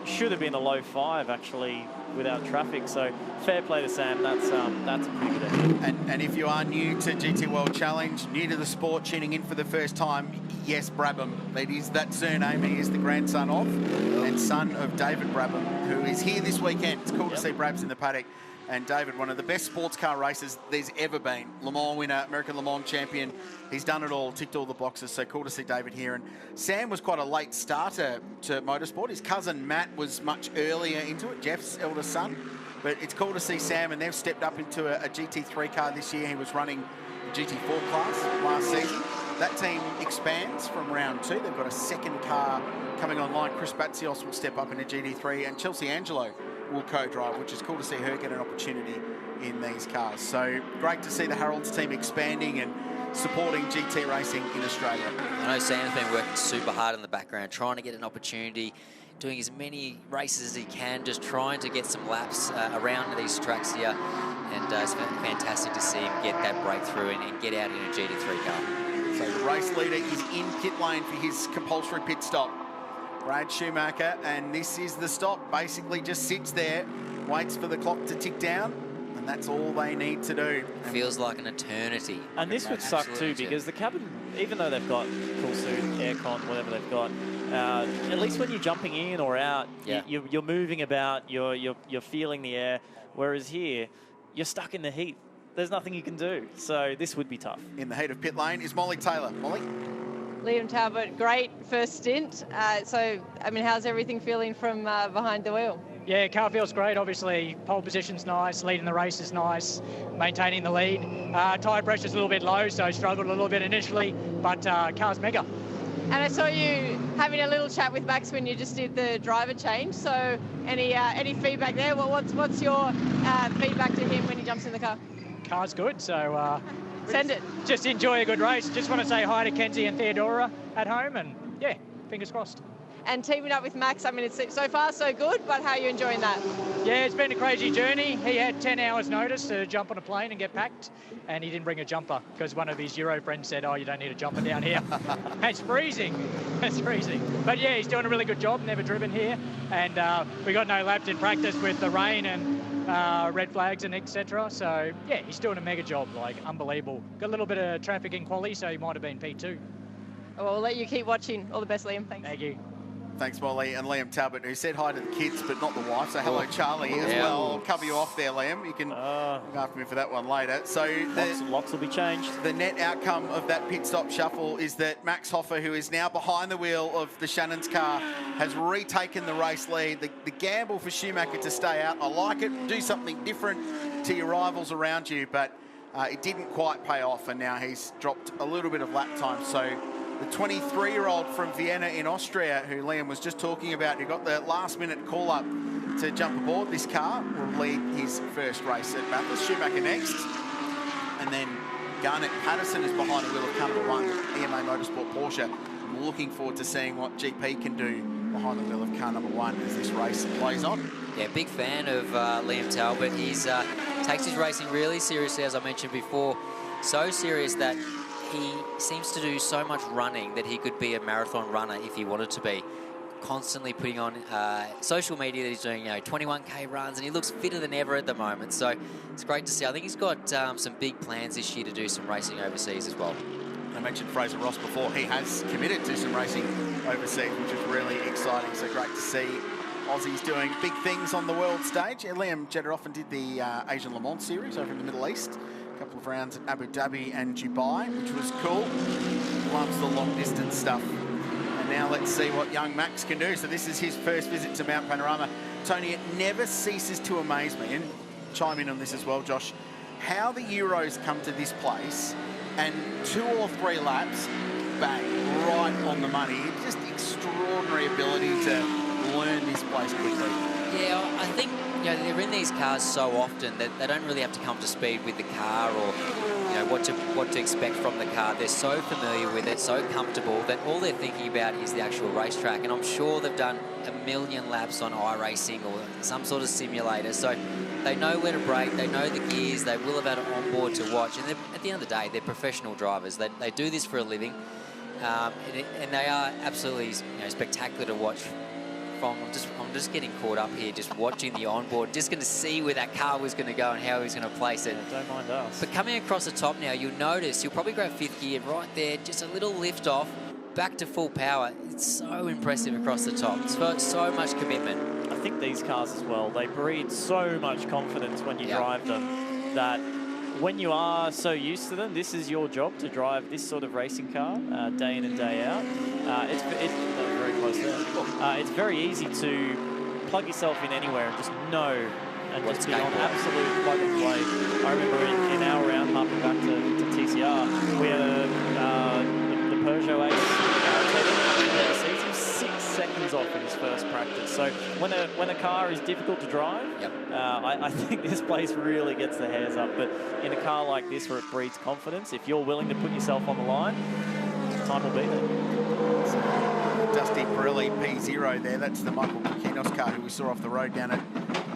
L: Should have been a low 5 actually without traffic. So fair play to Sam. That's a pretty good effort.
K: And if you are new to GT World Challenge, new to the sport, tuning in for the first time, yes, Brabham. That is that surname. He is the grandson of and son of David Brabham, who is here this weekend. It's cool to see Brabs in the paddock. And David, one of the best sports car racers there's ever been. Le Mans winner, American Le Mans champion. He's done it all, ticked all the boxes. So cool to see David here. And Sam was quite a late starter to motorsport. His cousin Matt was much earlier into it, Jeff's eldest son. But it's cool to see Sam, and they've stepped up into a GT3 car this year. He was running the GT4 class last season. That team expands from round 2. They've got a second car coming online. Chris Batsios will step up into GT3, and Chelsea Angelo will co-drive, which is cool to see her get an opportunity in these cars. So great to see the Harolds team expanding and supporting GT racing in Australia.
M: I know Sam's been working super hard in the background, trying to get an opportunity, doing as many races as he can, just trying to get some laps around these tracks here. And it's fantastic to see him get that breakthrough and get out in a GT3 car.
K: So the race leader is in pit lane for his compulsory pit stop. Brad Schumacher, and this is the stop. Basically just sits there, waits for the clock to tick down, and that's all they need to do.
M: Feels like an eternity.
L: And this would suck too, because the cabin, even though they've got cool suit, aircon, whatever they've got, at least when you're jumping in or out, you're moving about, you're feeling the air, whereas here, you're stuck in the heat. There's nothing you can do, so this would be tough.
K: In the heat of pit lane is Molly Taylor. Molly?
E: Liam Talbot, great first stint. So, I mean, how's everything feeling from behind the wheel?
P: Yeah, car feels great. Obviously, pole position's nice, leading the race is nice, maintaining the lead. Tyre pressure's a little bit low, so struggled a little bit initially, but car's mega.
E: And I saw you having a little chat with Max when you just did the driver change. So, any feedback there? What's your feedback to him when he jumps in the car?
P: Car's good, so
E: send it.
P: Just enjoy a good race. Just want to say hi to Kenzie and Theodora at home, and yeah, fingers crossed.
E: And teaming up with Max, I mean, it's so far so good, but how are you enjoying that?
P: Yeah, it's been a crazy journey. He had 10 hours notice to jump on a plane and get packed, and he didn't bring a jumper because one of his Euro friends said, oh, you don't need a jumper down here. It's freezing. It's freezing. But yeah, he's doing a really good job, never driven here, and we got no laps in practice with the rain and red flags and etc. So yeah, he's doing a mega job, like unbelievable. Got a little bit of traffic in quali, so he might have been P2.
E: Well, we'll let you keep watching. All the best, Liam. Thanks.
P: Thank you.
K: Thanks, Molly. And Liam Talbot, who said hi to the kids, but not the wife. So hello, Charlie, as well. I'll cover you off there, Liam. You can look after me for that one later. So
L: lots will be changed.
K: The net outcome of that pit stop shuffle is that Max Hoffer, who is now behind the wheel of the Shannon's car, has retaken the race lead. The gamble for Schumacher to stay out, I like it. Do something different to your rivals around you, but it didn't quite pay off, and now he's dropped a little bit of lap time. So the 23-year-old from Vienna in Austria, who Liam was just talking about, who got the last-minute call-up to jump aboard this car, will lead his first race at Bathurst. Schumacher next. And then Garnett Patterson is behind the wheel of car number 1, EMA Motorsport Porsche. I'm looking forward to seeing what GP can do behind the wheel of car number 1 as this race plays on.
M: Yeah, big fan of Liam Talbot. He's takes his racing really seriously, as I mentioned before. So serious that he seems to do so much running that he could be a marathon runner if he wanted to be. Constantly putting on social media that he's doing, 21K runs, and he looks fitter than ever at the moment. So it's great to see. I think he's got some big plans this year to do some racing overseas as well.
K: I mentioned Fraser Ross before. He has committed to some racing overseas, which is really exciting. So great to see Aussies doing big things on the world stage. Liam Jeddah often did the Asian Le Mans series over in the Middle East. A couple of rounds at Abu Dhabi and Dubai, which was cool. Loves the long distance stuff. And now let's see what young Max can do. So this is his first visit to Mount Panorama. Tony, it never ceases to amaze me, and chime in on this as well, Josh, how the Euros come to this place and 2 or 3 laps, bang, right on the money. extraordinary ability to learn this place quickly.
M: Yeah, I think they're in these cars so often that they don't really have to come to speed with the car or what to expect from the car. They're so familiar with it, so comfortable that all they're thinking about is the actual racetrack. And I'm sure they've done a million laps on iRacing or some sort of simulator, so they know where to brake, they know the gears, they will have had it on board to watch. And at the end of the day, they're professional drivers. They do this for a living, and they are absolutely spectacular to watch. I'm just getting caught up here, just watching the onboard, just going to see where that car was going to go and how he was going to place it.
L: Yeah, don't mind us.
M: But coming across the top now, you'll notice he'll probably grab 5th gear right there, just a little lift off, back to full power. It's so impressive across the top. It's so much commitment.
L: I think these cars as well, they breed so much confidence when you drive them that when you are so used to them, this is your job to drive this sort of racing car day in and day out. It's very close there. It's very easy to plug yourself in anywhere and just know and just be on absolute plug and play. I remember in our round, harping back to TCR, we had the Peugeot 8 he was 6 seconds off in his first practice. So when a car is difficult to drive, I think this place really gets the hairs up. But in a car like this where it breeds confidence, if you're willing to put yourself on the line, time will be there.
K: Dusty Pirelli P0 there. That's the Michael Kukinos car who we saw off the road down at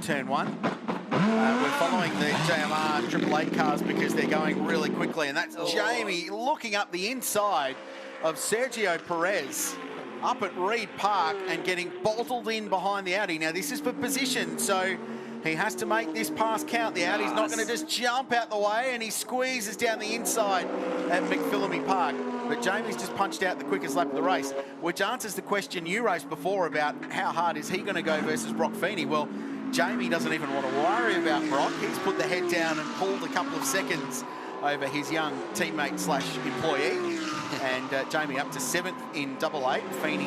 K: turn 1. We're following the JMR Triple 8 cars because they're going really quickly, and that's Jamie looking up the inside of Sergio Perez up at Reed Park and getting bottled in behind the Audi. Now, this is for position, so he has to make this pass count. The Audi's not going to just jump out the way, and he squeezes down the inside at McPhillamy Park. But Jamie's just punched out the quickest lap of the race, which answers the question you raised before about how hard is he going to go versus Brock Feeney. Well, Jamie doesn't even want to worry about Brock. He's put the head down and pulled a couple of seconds over his young teammate / employee. And Jamie up to 7th in Double 8, Feeney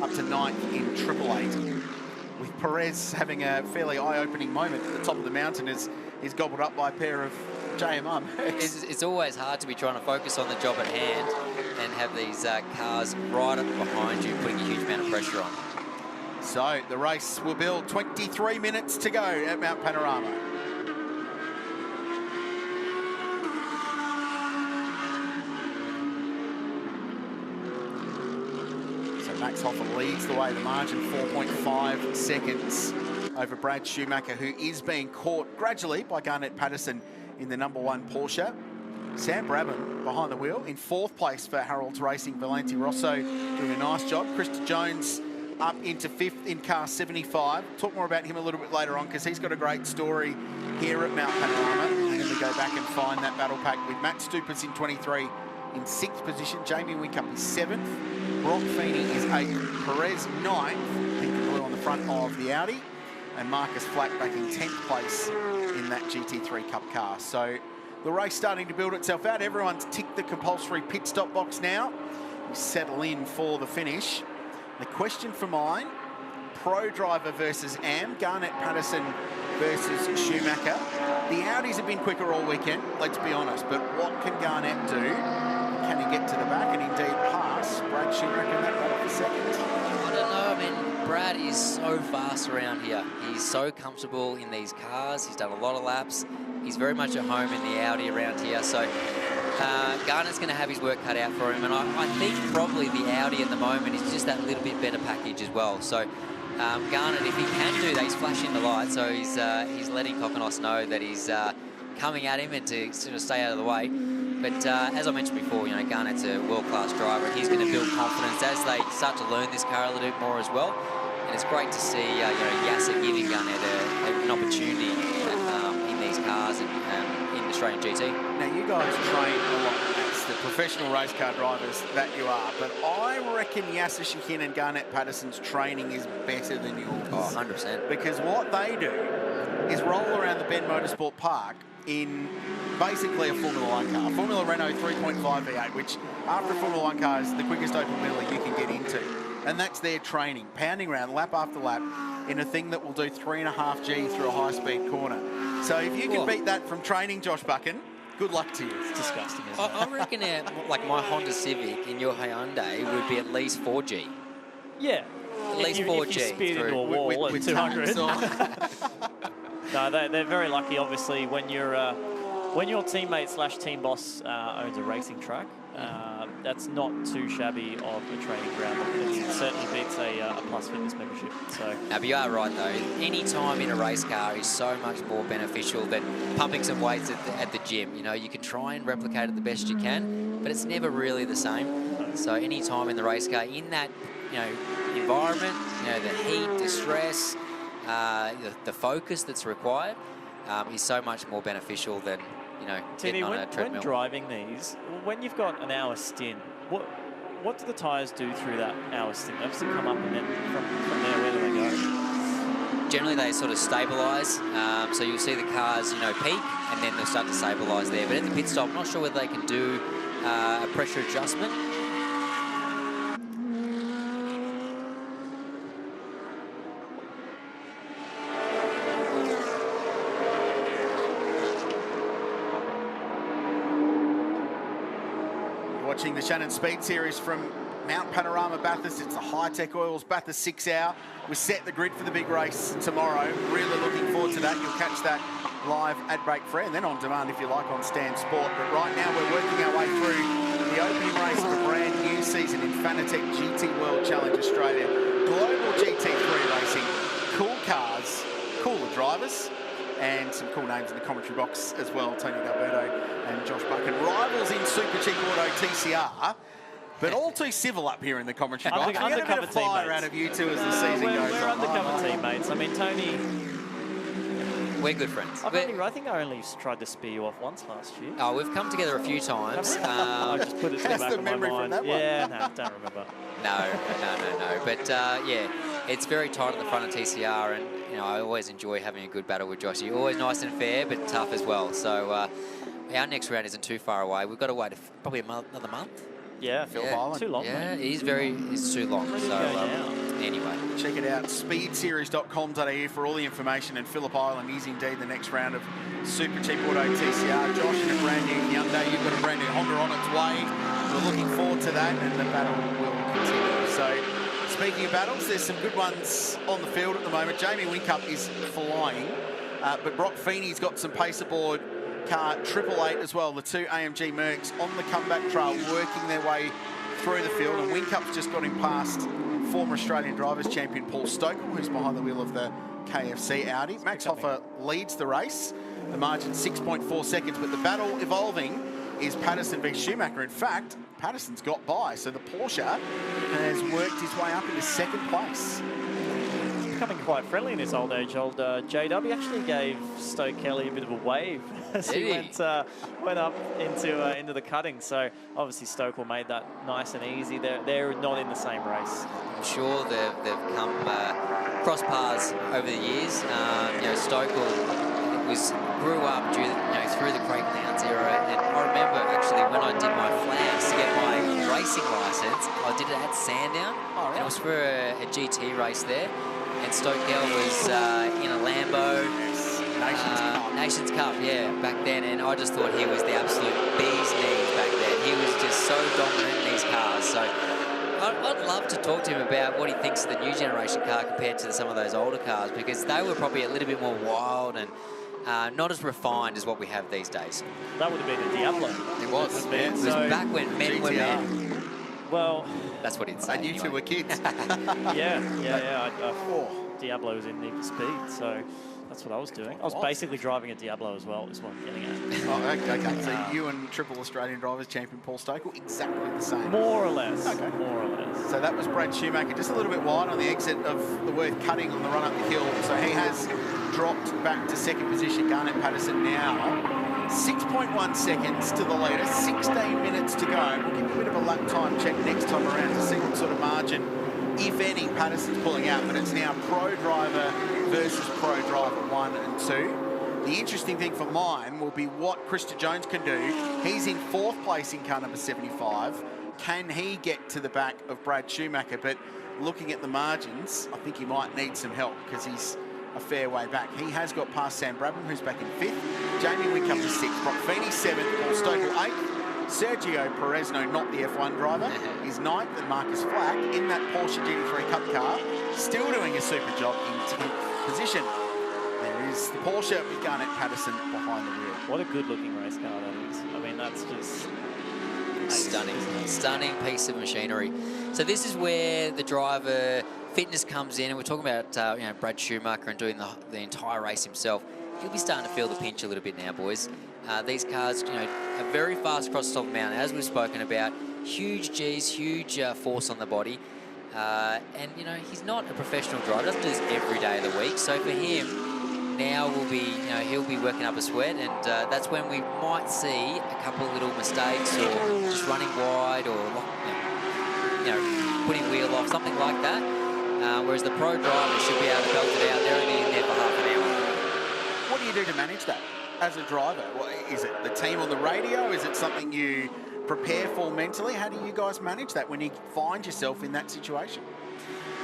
K: up to 9th in Triple 8. With Perez having a fairly eye-opening moment at the top of the mountain as he's gobbled up by a pair of JMR Max.
M: It's always hard to be trying to focus on the job at hand and have these cars right up behind you, putting a huge amount of pressure on.
K: So the race will build 23 minutes to go at Mount Panorama. So Max Hoffa leads the way, the margin 4.5 seconds over Brad Schumacher, who is being caught gradually by Garnett Patterson in the #1 Porsche. Sam Brabham behind the wheel in 4th place for Harold's Racing. Valente Rosso doing a nice job. Krista Jones up into 5th in car 75. Talk more about him a little bit later on because he's got a great story here at Mount Panorama. And then we go back and find that battle pack with Matt Stupas in 23 in 6th position. Jamie Whincup is 7th. Brock Feeney is 8th. Perez 9th. Pink and blue on the front of the Audi. And Marcus Flack back in 10th place in that GT3 Cup car. So the race starting to build itself out. Everyone's ticked the compulsory pit stop box now. We settle in for the finish. The question for mine, pro driver versus AM, Garnett Patterson versus Schumacher. The Audis have been quicker all weekend, let's be honest, but what can Garnett do? Can he get to the back and indeed pass Brad Schumacher in that battle for second?
M: I don't know, I mean, Brad is so fast around here. He's so comfortable in these cars. He's done a lot of laps. He's very much at home in the Audi around here, so Garnett's going to have his work cut out for him, and I think probably the Audi at the moment is just that little bit better package as well. So Garnett, if he can do that, he's flashing the light, so he's letting Kokonos know that he's coming at him and to sort of stay out of the way. But as I mentioned before, Garnett's a world-class driver, and he's going to build confidence as they start to learn this car a little bit more as well. And it's great to see Yasser giving Garnett an opportunity in these cars and in Australian GT.
K: Now, you guys train a lot as the professional race car drivers that you are, but I reckon Yasser Shahin and Garnett Patterson's training is better than yours.
M: Oh, 100%.
K: Because what they do is roll around the Ben Motorsport Park in basically a Formula 1 car, Formula Renault 3.5 V8, which after a Formula 1 car is the quickest open wheeler you can get into. And that's their training, pounding around lap after lap in a thing that will do 3.5 G through a high-speed corner. So if you can beat that from training, Josh Buchan, good luck to you.
L: It's disgusting, isn't it?
M: I reckon like my Honda Civic in your Hyundai would be at least 4G.
L: Yeah.
M: At least
L: if
M: 4
L: you
M: G
L: speared
M: through.
L: into a wall
K: with
L: at 200.
K: tons
L: No, they're very lucky, obviously, when your teammate/team boss owns a racing track. That's not too shabby of a training ground. It certainly beats a Plus Fitness membership. So.
M: No, but you are right, though. Any time in a race car is so much more beneficial than pumping some weights at the gym. You know, you can try and replicate it the best you can, but it's never really the same. So any time in the race car, in that, you know, environment, you know, the heat, the stress, the focus that's required is so much more beneficial than, you know, getting on a treadmill.
L: When driving these, when you've got an hour stint, what do the tyres do through that hour stint? They obviously come up, and then from there, where do they go?
M: Generally, they sort of stabilise. So you'll see the cars, you know, peak, and then they'll start to stabilise there. But at the pit stop, I'm not sure whether they can do a pressure adjustment.
K: Watching the Shannon Speed Series from Mount Panorama Bathurst. It's the High-Tech Oils Bathurst 6 Hour. We set the grid for the big race tomorrow. Really looking forward to that. You'll catch that live at break free and then on demand if you like on Stan Sport. But right now we're working our way through the opening race of a brand new season in Fanatec GT World Challenge Australia. Global GT3 racing, cool cars, cooler drivers, and some cool names in the commentary box as well. Tony D'Alberto and Josh Buchan. Rivals in Super Cheap Auto TCR, but all too civil up here in the commentary box. We get a bit of fire out of you two as the season goes on.
L: We're undercover teammates. I mean, Tony...
M: We're good friends.
L: I think I only tried to spear you off once last year.
M: Oh, we've come together a few times.
L: I just put it to the back of my mind. Yeah, no, don't remember.
M: No. But yeah, it's very tight at the front of TCR, and you know I always enjoy having a good battle with Joshy. Always nice and fair, but tough as well. So our next round isn't too far away. We've got to wait probably another month.
L: Yeah, too long.
M: Yeah, it's too long. So anyway,
K: check it out, speedseries.com.au for all the information. And Phillip Island is indeed the next round of Super Cheap Auto TCR. Josh in a brand new Hyundai, you've got a brand new Honda on its way. We're looking forward to that, and the battle will continue. So speaking of battles, there's some good ones on the field at the moment. Jamie Whincup is flying, but Brock Feeney's got some pace aboard car 888 as well. The two AMG Mercs on the comeback trail working their way through the field, and Whincup's just got him past former Australian Drivers Champion Paul Stokel, who's behind the wheel of the KFC Audi. Max Hoffer leads the race, the margin 6.4 seconds, but the battle evolving is Patterson v Schumacher. In fact, Patterson's got by, so the Porsche has worked his way up into second place.
L: Becoming quite friendly in his old age. Old JW actually gave Stoke Kelly a bit of a wave as he went up into the cutting. So obviously Stoke made that nice and easy. They're not in the same race.
M: I'm sure they've come cross paths over the years. You know, Stokel grew up through the Craig Lowndes era, and I remember actually when I did my flags to get my racing license, I did it at Sandown, and it was for a GT race there. And Stokel was in a Lambo. Nations Cup, yeah, back then. And I just thought he was the absolute bee's knees back then. He was just so dominant in these cars. So I'd love to talk to him about what he thinks of the new generation car compared to some of those older cars, because they were probably a little bit more wild and not as refined as what we have these days.
L: That would have been a Diablo.
M: It was. It was back when men were men.
L: Well,
M: that's what he'd say.
K: And you two were kids.
L: Yeah. Diablo was in Need for Speed, so that's what I was doing. I was basically driving a Diablo as well, is what I'm getting at.
K: Oh, okay. So you and Triple Australian Drivers Champion Paul Stokel, exactly the same.
L: More or less.
K: Okay.
L: More or less.
K: So that was Brad Schumacher, just a little bit wide on the exit of the Worth cutting on the run up the hill. So he has dropped back to second position. Garnet Patterson now 6.1 seconds to the leader, 16 minutes to go. We'll give you a bit of a lap time check next time around to see what sort of margin, if any, Patterson's pulling out. But it's now pro driver versus pro driver 1 and 2. The interesting thing for mine will be what Christopher Jones can do. He's in 4th place in car number 75. Can he get to the back of Brad Schumacher? But looking at the margins, I think he might need some help because he's a fair way back. He has got past Sam Brabham, who's back in 5th. Jamie Whincup is 6th. Brock Feeney 7th. Paul Stokel 8th. Sergio Perez, no, not the F1 driver, is 9th, and Marcus Flack in that Porsche GT3 Cup car, still doing a super job in 10th position. There is the Porsche with Garnett Patterson behind the wheel.
L: What a good-looking race car that is. I mean, that's just
M: stunning, stunning piece of machinery. So this is where the driver fitness comes in, and we're talking about you know, Brad Schumacher and doing the entire race himself. He'll be starting to feel the pinch a little bit now, boys. These cars, you know, are very fast across the top of the mountain, as we've spoken about. Huge G's, huge force on the body. And, you know, he's not a professional driver. Doesn't do this every day of the week. So for him, now will be, you know, he'll be working up a sweat. And that's when we might see a couple of little mistakes or just running wide or, you know, putting wheel off, something like that. Whereas the pro driver should be able to belt it out. They're only in there for half an hour.
K: What do you do to manage that as a driver? Is it the team on the radio? Is it something you prepare for mentally? How do you guys manage that when you find yourself in that situation?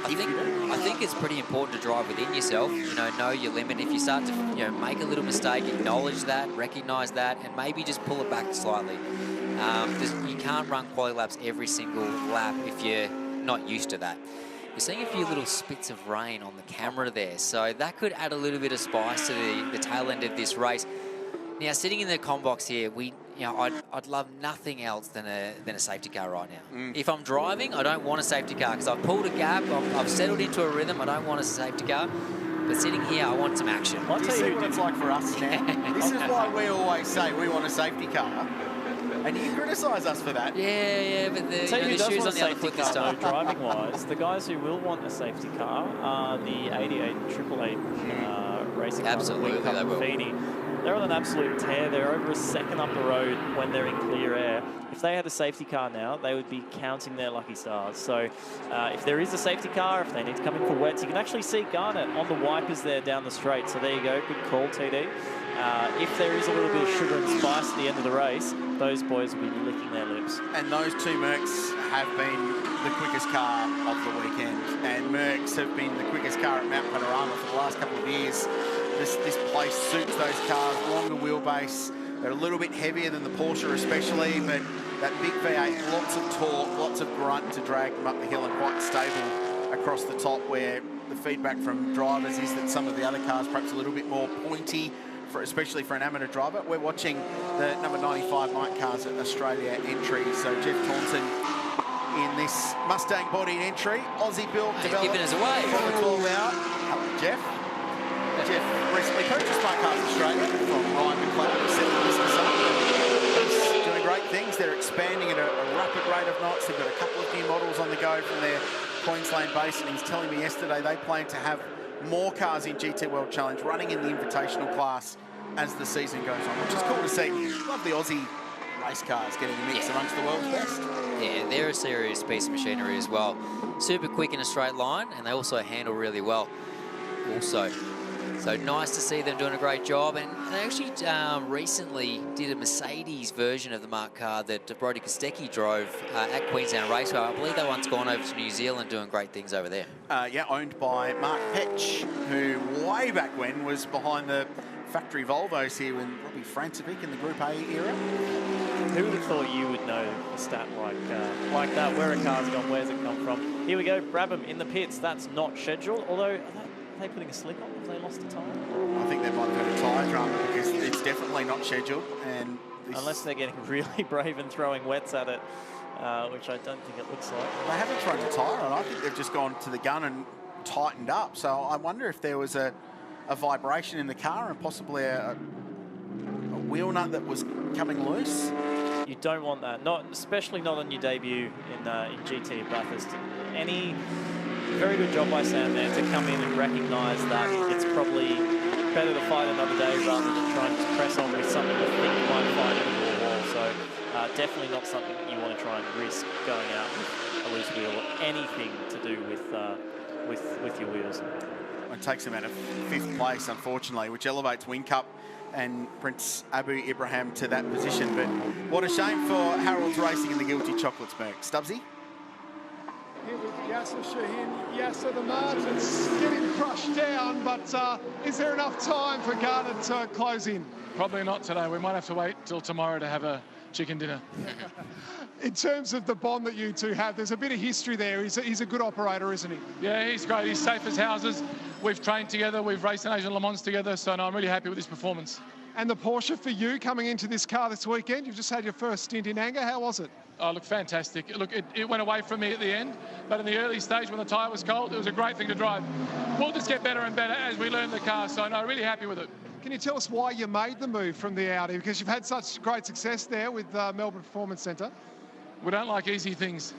M: I think it's pretty important to drive within yourself, you know your limit. If you start to, you know, make a little mistake, acknowledge that, recognise that, and maybe just pull it back slightly. You can't run quali laps every single lap if you're not used to that. You're seeing a few little spits of rain on the camera there, so that could add a little bit of spice to the tail end of this race. Now, sitting in the comm box here, I'd love nothing else than a safety car right now. If I'm driving, I don't want a safety car because I've pulled a gap, I've settled into a rhythm. I don't want a safety car. But sitting here, I want some action.
K: Do you see what it's like for us now? This is why we always say we want a safety car. And you criticise us for that.
M: Yeah, but the shoes on the other foot this time.
L: Driving-wise, the guys who will want a safety car are the 88 and 888 racing cars.
M: Absolutely, they will.
L: They're on an absolute tear. They're over a second up the road when they're in clear air. If they had a safety car now, they would be counting their lucky stars. So if there is a safety car, if they need to come in for wets, you can actually see Garnett on the wipers there down the straight. So there you go, good call, TD. If there is a little bit of sugar and spice at the end of the race, those boys will be licking their lips.
K: And those two Mercs have been the quickest car of the weekend. And Mercs have been the quickest car at Mount Panorama for the last couple of years. This place suits those cars, longer wheelbase. They're a little bit heavier than the Porsche especially, but that big V8, lots of torque, lots of grunt to drag them up the hill and quite stable across the top, where the feedback from drivers is that some of the other cars perhaps a little bit more pointy, especially for an amateur driver. We're watching the number 95 Mike Cars at Australia entry. So Jeff Taunton in this Mustang-bodied entry. Aussie built, developed.
M: Giving us away.
K: From a 12-hour. Hello, Jeff. Jeff recently purchased Mike Cars Australia from Ryan McLeod. He said that this is something he's doing great things. They're expanding at a rapid rate of knots. They've got a couple of new models on the go from their Queensland base, and he's telling me yesterday they plan to have more cars in GT World Challenge running in the invitational class as the season goes on, which is cool to see. Love the Aussie race cars getting a mix amongst the world's best.
M: Yeah, they're a serious piece of machinery as well. Super quick in a straight line, and they also handle really well also. So nice to see them doing a great job. And they actually recently did a Mercedes version of the Mark car that Brodie Kostecki drove at Queensland Raceway. I believe they once gone over to New Zealand doing great things over there.
K: Yeah, owned by Mark Petch, who way back when was behind the factory Volvos here with Robbie Francevic in the Group A era.
L: Who would have thought you would know a stat like that? Where a car's gone, where's it come from? Here we go, Brabham in the pits. That's not scheduled, although are they putting a slick on if they lost a tyre?
K: I think they might have had a tyre drama because it's definitely not scheduled. And
L: unless they're getting really brave and throwing wets at it, which I don't think it looks like.
K: They haven't thrown a tyre on. I think they've just gone to the gun and tightened up. So I wonder if there was a vibration in the car and possibly a wheel nut that was coming loose.
L: You don't want that, especially not on your debut in GT at Bathurst. Very good job by Sam there to come in and recognise that it's probably better to fight another day rather than trying to press on with something that you think might fight into a wall. So definitely not something you want to try and risk going out with a loose wheel or anything to do with your wheels.
K: It takes him out of 5th place, unfortunately, which elevates Whincup and Prince Abu Ibrahim to that position. But what a shame for Harold's Racing and the Guilty Chocolates, Merc. Stubbsy?
C: Here with Yasser Shaheen. Yasser, the margin's getting crushed down, but is there enough time for Garnett to close in?
D: Probably not today. We might have to wait till tomorrow to have a chicken dinner.
C: In terms of the bond that you two have, there's a bit of history there. He's a good operator, isn't he?
D: Yeah, he's great. He's safe as houses. We've trained together. We've raced in Asian Le Mans together. So no, I'm really happy with his performance.
C: And the Porsche for you coming into this car this weekend, you've just had your first stint in anger. How was it?
D: Oh, look, fantastic. Look, it went away from me at the end, but in the early stage when the tyre was cold, it was a great thing to drive. We'll just get better and better as we learn the car, so no, really happy with it.
C: Can you tell us why you made the move from the Audi? Because you've had such great success there with Melbourne Performance Centre.
D: We don't like easy things.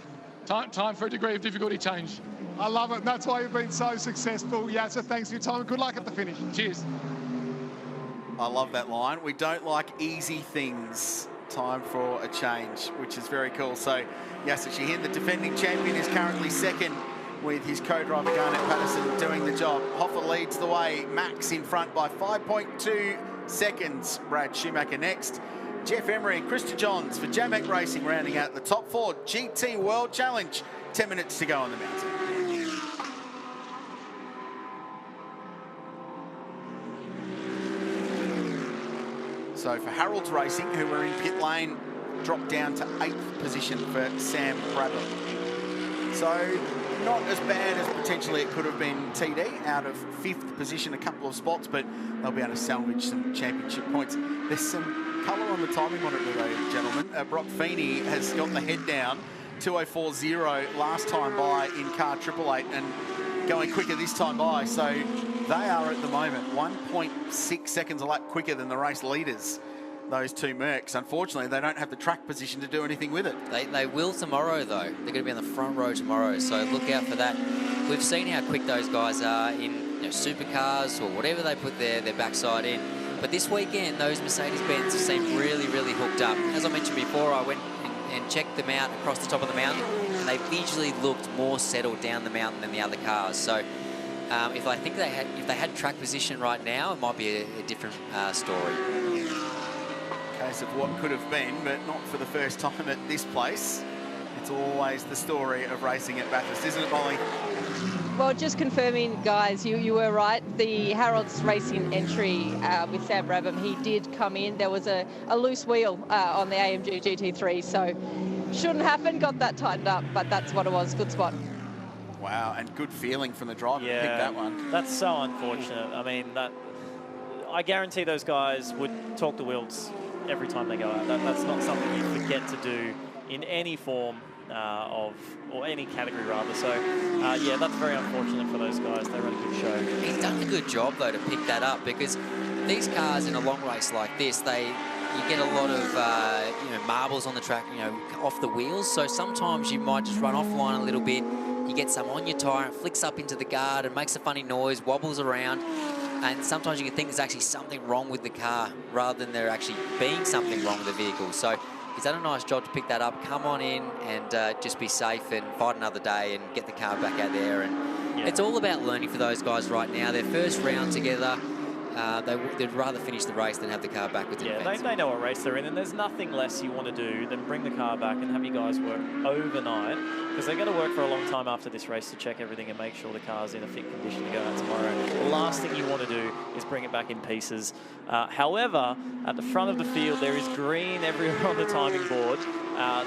D: Time for a degree of difficulty change.
C: I love it, and that's why you've been so successful. Yeah, so thanks for your time and good luck at the finish.
D: Cheers.
K: I love that line. We don't like easy things. Time for a change, which is very cool. So, Yasser Shahin, the defending champion, is currently second with his co-driver Garnet Patterson doing the job. Hoffer leads the way. Max in front by 5.2 seconds. Brad Schumacher next. Jeff Emery and Krista Johns for Jamek Racing rounding out the top four. GT World Challenge. 10 minutes to go on the mountain. So for Harold's Racing, who were in pit lane, dropped down to 8th position for Sam Brabham. So not as bad as potentially it could have been TD, out of 5th position, a couple of spots, but they'll be able to salvage some championship points. There's some colour on the timing monitor though, gentlemen. Brock Feeney has got the head down, 2:04.0 last time by in car 888 and going quicker this time by. So they are at the moment 1.6 seconds a lap quicker than the race leaders, those two Mercs. Unfortunately, they don't have the track position to do anything with it.
M: They will tomorrow, though. They're going to be on the front row tomorrow, so look out for that. We've seen how quick those guys are in supercars or whatever they put their backside in. But this weekend, those Mercedes-Benz seem really, really hooked up. As I mentioned before, I went and checked them out across the top of the mountain, and they visually looked more settled down the mountain than the other cars. So if they had track position right now, it might be a different story.
K: Case of what could have been, but not for the first time at this place. It's always the story of racing at Bathurst, isn't it, Molly?
E: Well, just confirming, guys, you were right. The Harold's Racing entry with Sam Brabham, he did come in. There was a loose wheel on the AMG GT3, so shouldn't happen. Got that tightened up, but that's what it was. Good spot.
K: Wow, and good feeling from the driver to pick that one.
L: That's so unfortunate. I mean, I guarantee those guys would talk to Wilds every time they go out. That's not something you forget to do in any form or any category rather. So yeah, that's very unfortunate for those guys. They run a good show.
M: He's done a good job though to pick that up, because these cars in a long race like this, you get a lot of marbles on the track, off the wheels. So sometimes you might just run offline a little bit. You get some on your tyre, it flicks up into the guard and makes a funny noise, wobbles around. And sometimes you can think there's actually something wrong with the car rather than there actually being something wrong with the vehicle. So he's done a nice job to pick that up, come on in and just be safe and fight another day and get the car back out there. And it's all about learning for those guys right now. Their first round together, they'd rather finish the race than have the car back with them.
L: Yeah, they know what race they're in, and there's nothing less you want to do than bring the car back and have you guys work overnight, because they're going to work for a long time after this race to check everything and make sure the car's in a fit condition to go out tomorrow. The last thing you want to do is bring it back in pieces. However, at the front of the field, there is green everywhere on the timing board.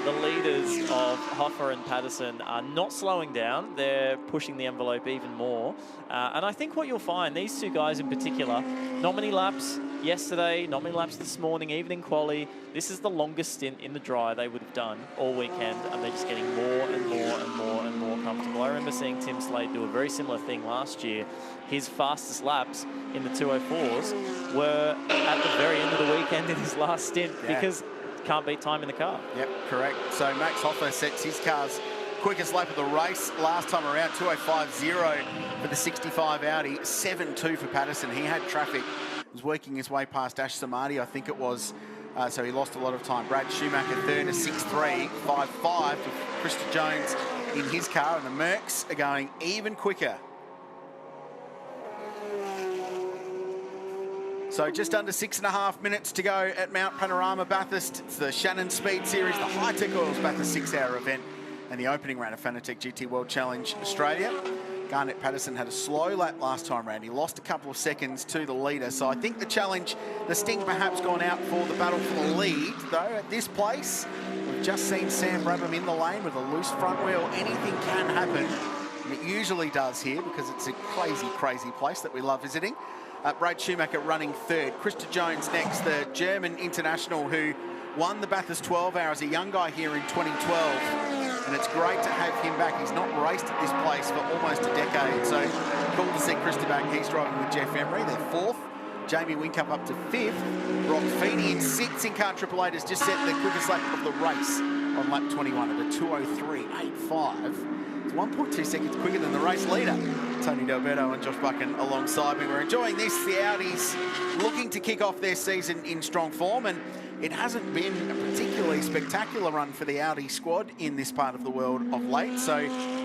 L: The leaders of Hoffer and Patterson are not slowing down. They're pushing the envelope even more. And I think what you'll find, these two guys in particular, not many laps yesterday, not many laps this morning, even in quali. This is the longest stint in the dry they would have done all weekend, and they're just getting more and more and more and more comfortable. I remember seeing Tim Slade do a very similar thing last year. His fastest laps in the 2:04s were at the very end of the weekend in his last stint, because can't beat time in the car.
K: Yep, correct. So Max Hoffer sets his car's quickest lap of the race last time around, 2:05.0 for the 65 Audi, 7.2 for Patterson. He had traffic, was working his way past Ash Samadi, I think it was, so he lost a lot of time. Brad Schumacher third, a 6.3, 5.5 to Krista Jones in his car, and the Mercs are going even quicker. So just under 6.5 minutes to go at Mount Panorama Bathurst. It's the Shannon Speed Series, the High Tech Oils Bathurst 6-hour event, and the opening round of Fanatec GT World Challenge Australia. Garnett Patterson had a slow lap last time round. He lost a couple of seconds to the leader. So I think the challenge, the sting perhaps gone out for the battle for the lead. Though at this place, we've just seen Sam Brabham in the lane with a loose front wheel. Anything can happen. And it usually does here because it's a crazy, crazy place that we love visiting. Brad Schumacher running third. Christa Jones next, the German international who won the Bathurst 12 Hour as a young guy here in 2012. And it's great to have him back. He's not raced at this place for almost a decade. So cool to see Christa back. He's driving with Jeff Emery. They're fourth. Jamie Whincup up to fifth. Brock Feeney in sixth. In car Triple Eight has just set the quickest lap of the race on lap 21 at a 2:03.85. It's 1.2 seconds quicker than the race leader. Tony D'Alberto and Josh Buchan alongside me. We're enjoying this. The Audis looking to kick off their season in strong form, and it hasn't been a particularly spectacular run for the Audi squad in this part of the world of late, so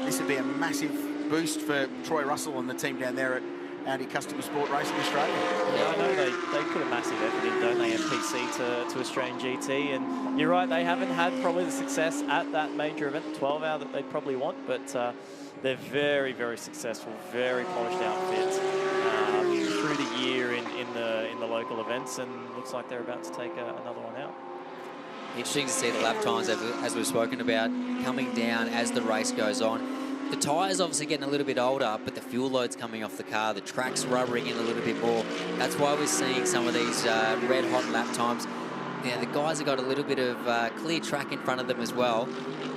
K: this would be a massive boost for Troy Russell and the team down there at Audi Customer Sport Racing Australia.
L: Yeah, I know they put a massive effort in, don't they, MPC to Australian GT, and you're right, they haven't had probably the success at that major event, 12 Hour, that they'd probably want, but they're very, very successful, very polished outfits through the year in the local events, and looks like they're about to take another one out.
M: Interesting to see the lap times, as we've spoken about, coming down as the race goes on. The tyres obviously getting a little bit older, but the fuel load's coming off the car. The track's rubbering in a little bit more. That's why we're seeing some of these red-hot lap times. Now, the guys have got a little bit of clear track in front of them as well.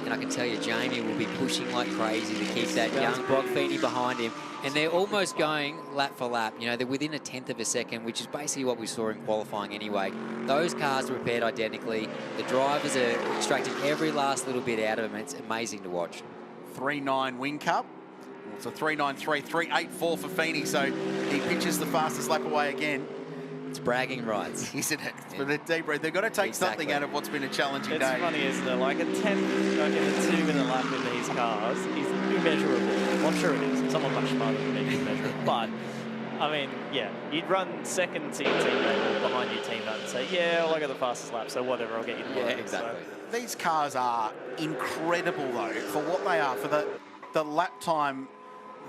M: And I can tell you, Jamie will be pushing like crazy to keep that young Brock Feeney behind him. And they're almost going lap for lap. You know, they're within a tenth of a second, which is basically what we saw in qualifying anyway. Those cars are prepared identically. The drivers are extracting every last little bit out of them. It's amazing to watch.
K: 3.9 Whincup. It's a 3.93, 3.84 for Feeney, so he pitches the fastest lap away again.
M: It's bragging rights.
K: Isn't it? Yeah. For the deep breath. They've got to take something out of what's been a challenging day.
L: It's funny, isn't it? Like a 10 in a 2-minute lap in these cars is immeasurable. Well, I'm sure it is. Someone much smarter than me can measure it. But, I mean, yeah, you'd run second to your teammate or behind your teammate and say, yeah, well, I got the fastest lap, so whatever, I'll get you to work.
M: Yeah, exactly.
K: So, these cars are incredible, though, for what they are, for the lap time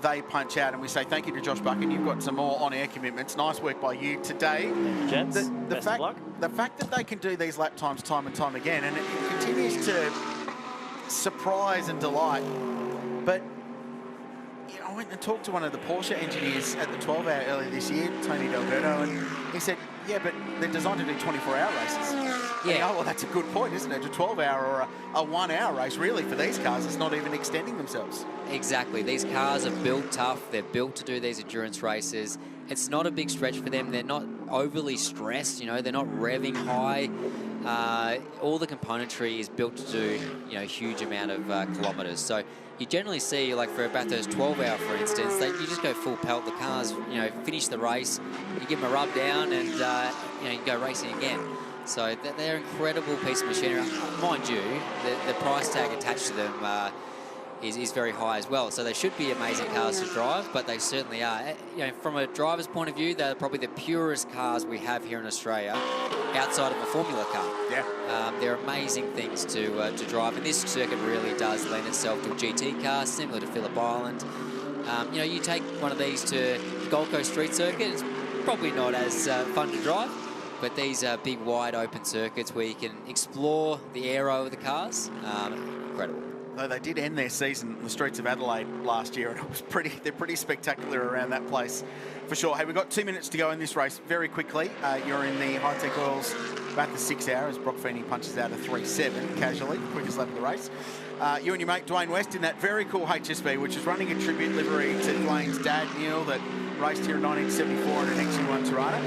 K: they punch out. And we say thank you to Josh Buchan. You've got some more on-air commitments. Nice work by you today.
L: Gents, best of luck.
K: The fact that they can do these lap times time and time again, and it continues to surprise and delight. But, you know, I went and talked to one of the Porsche engineers at the 12 Hour earlier this year, Tony D'Alberto, and he said, yeah, but they're designed to do 24-hour races. Yeah. Oh, well, that's a good point, isn't it? A 12-hour or a 1-hour race, really, for these cars, it's not even extending themselves.
M: Exactly. These cars are built tough. They're built to do these endurance races. It's not a big stretch for them. They're not overly stressed, you know, they're not revving high. All the componentry is built to do, you know, a huge amount of kilometres. So you generally see, like for a Bathurst 12 Hour, for instance, you just go full pelt. The cars, you know, finish the race, you give them a rub down, and you know, you go racing again. So they're an incredible piece of machinery. Mind you, the price tag attached to them is very high as well. So they should be amazing cars to drive, but they certainly are. You know, from a driver's point of view, they're probably the purest cars we have here in Australia, outside of a Formula car.
K: Yeah.
M: They're amazing things to drive, and this circuit really does lend itself to a GT car, similar to Phillip Island. You know, you take one of these to the Gold Coast Street Circuit, it's probably not as fun to drive, but these are big, wide open circuits where you can explore the aero of the cars. Incredible.
K: Though they did end their season on the streets of Adelaide last year, and it was they're pretty spectacular around that place, for sure. Hey, we've got 2 minutes to go in this race. Very quickly, you're in the Hi-Tech Oils Bathurst 6 Hour as Brock Feeney punches out a 3.7 casually, quickest lap of the race. You and your mate Dwayne West in that very cool HSV, which is running a tribute livery to Dwayne's dad, Neil, that raced here in 1974 in an XU1 Tirana.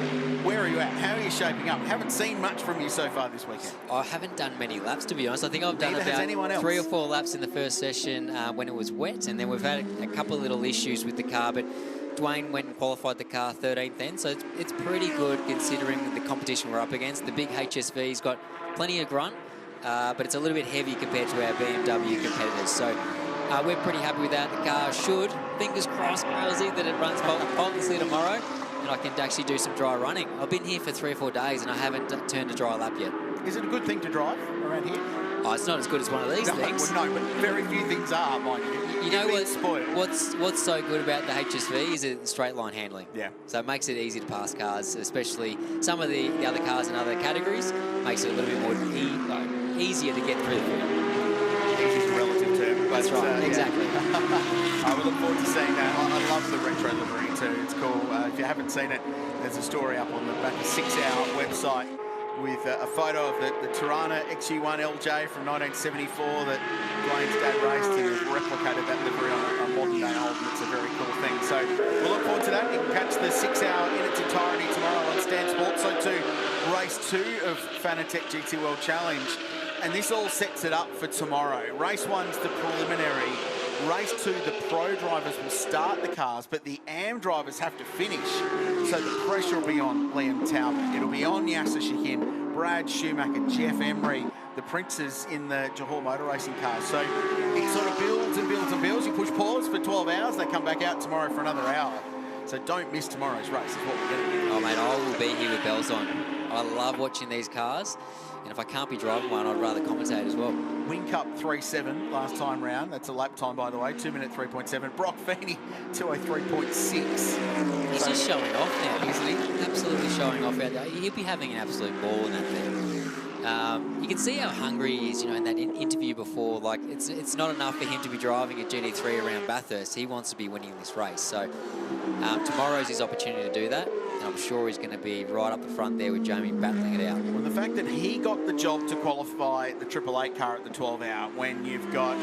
K: Where are you at? How are you shaping up? We haven't seen much from you so far this weekend.
M: I haven't done many laps, to be honest. I think I've done about 3 or 4 laps in the first session when it was wet, and then we've had a couple of little issues with the car, but Dwayne went and qualified the car 13th then, so it's pretty good considering the competition we're up against. The big HSV's got plenty of grunt, but it's a little bit heavy compared to our BMW competitors. So we're pretty happy with that. The car should, fingers crossed, Rosie, that it runs faultlessly tomorrow, and I can actually do some dry running. I've been here for 3 or 4 days, and I haven't turned a dry lap yet.
K: Is it a good thing to drive around here?
M: Oh, it's not as good as one of these things.
K: Well, no, but very few things are, Mike.
M: You know what's so good about the HSV is the straight line handling.
K: Yeah.
M: So it makes it easy to pass cars, especially some of the other cars in other categories. Makes it a little bit more easier to get through the field.
K: Easy is a relative term.
M: That's right, exactly.
K: We look forward to seeing that. I love the retro livery too. It's cool. If you haven't seen it, there's a story up on the Bathurst 6 Hour website with a photo of the Tirana XU1 LJ from 1974 that Dwayne's dad raced, and has replicated that livery on a modern day old, and it's a very cool thing. So we'll look forward to that. You can catch the 6 Hour in its entirety tomorrow on Stan Sports. So too, race 2 of Fanatec GT World Challenge. And this all sets it up for tomorrow. Race 1's the preliminary. Race 2, the pro drivers will start the cars, but the AM drivers have to finish. So the pressure will be on Liam Talbot. It'll be on Yasser Shahin, Brad Schumacher, Jeff Emery, the princes in the Johor motor racing cars. So it sort of builds and builds and builds. You push pause for 12 hours, they come back out tomorrow for another hour. So don't miss tomorrow's race, is what we're getting.
M: Oh, mate, I will be here with bells on. I love watching these cars. And if I can't be driving one, I'd rather commentate as well.
K: Win Cup 3.7 last time round. That's a lap time, by the way. 2 minute 3.7. Brock Feeney, 2:03.6.
M: He's just showing off now, isn't he? Absolutely showing off out there. He'll be having an absolute ball in that thing. You can see how hungry he is, you know, in that interview before. Like, it's not enough for him to be driving a GT3 around Bathurst. He wants to be winning this race. So tomorrow's his opportunity to do that. And I'm sure he's going to be right up the front there with Jamie battling it out.
K: Well, the fact that he got the job to qualify the 888 car at the 12 hour, when you've got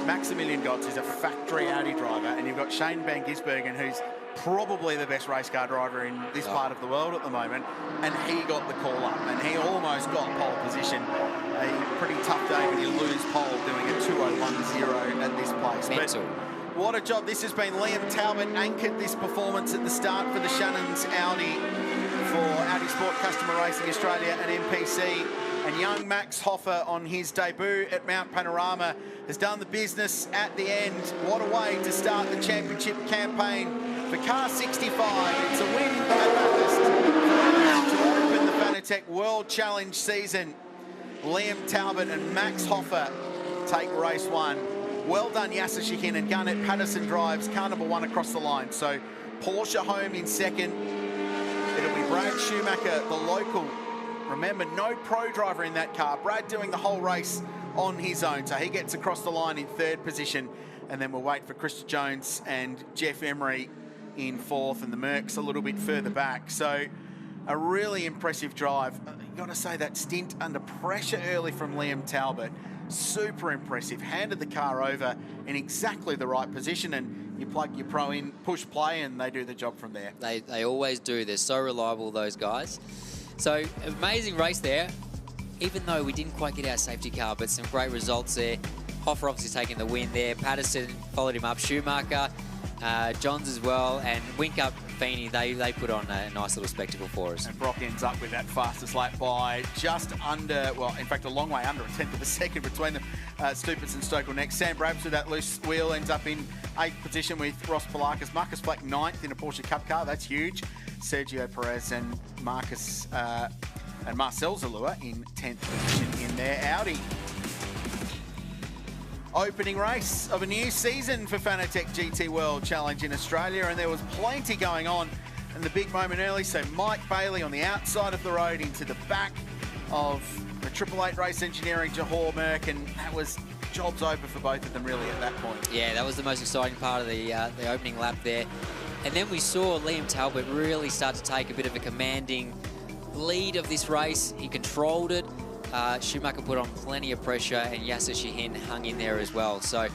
K: Maximilian Gotts, who's a factory Audi driver, and you've got Shane Van Gisbergen, who's probably the best race car driver in this part of the world at the moment, and he got the call up, and he almost got pole position. A pretty tough day when you lose pole doing a 2:01.0 at this place.
M: Mental.
K: But what a job this has been. Liam Talbot anchored this performance at the start for the Shannon's Audi for Audi Sport Customer Racing Australia and MPC. And young Max Hoffa on his debut at Mount Panorama has done the business at the end. What a way to start the championship campaign for Car 65. It's a win at Bathurst to open the Fanatec World Challenge season. Liam Talbot and Max Hoffa take race 1. Well done, Yasser Shahin, and Garnett Patterson drives car number 1 across the line. So Porsche home in second. It'll be Brad Schumacher, the local. Remember, no pro driver in that car. Brad doing the whole race on his own. So he gets across the line in 3rd position. And then we'll wait for Krista Jones and Jeff Emery in 4th, and the Mercs a little bit further back. So a really impressive drive. You've got to say that stint under pressure early from Liam Talbot. Super impressive. Handed the car over in exactly the right position, and you plug your pro in, push play, and they do the job from there.
M: They always do. They're so reliable, those guys. So amazing race there. Even though we didn't quite get our safety car, but some great results there. Hoffa obviously taking the win there. Patterson followed him up. Schumacher, Johns as well, and Winkup, Feeney, they put on a nice little spectacle for us.
K: And Brock ends up with that fastest lap by just under, well, in fact, a long way under, a 10th of a second between them. Stupitz and Stokel next. Sam Brabs with that loose wheel ends up in 8th position with Ross Polakis. Marcus Flack 9th in a Porsche Cup car. That's huge. Sergio Perez and Marcus and Marcel Zalua in 10th position in their Audi. Opening race of a new season for Fanatec GT World Challenge in Australia, and there was plenty going on in the big moment early. So Mike Bailey on the outside of the road into the back of the 888 Race Engineering Johor Merc, and that was jobs over for both of them really at that point.
M: Yeah, that was the most exciting part of the opening lap there. And then we saw Liam Talbot really start to take a bit of a commanding lead of this race. He controlled it. Schumacher put on plenty of pressure, and Yasser Shahin hung in there as well. So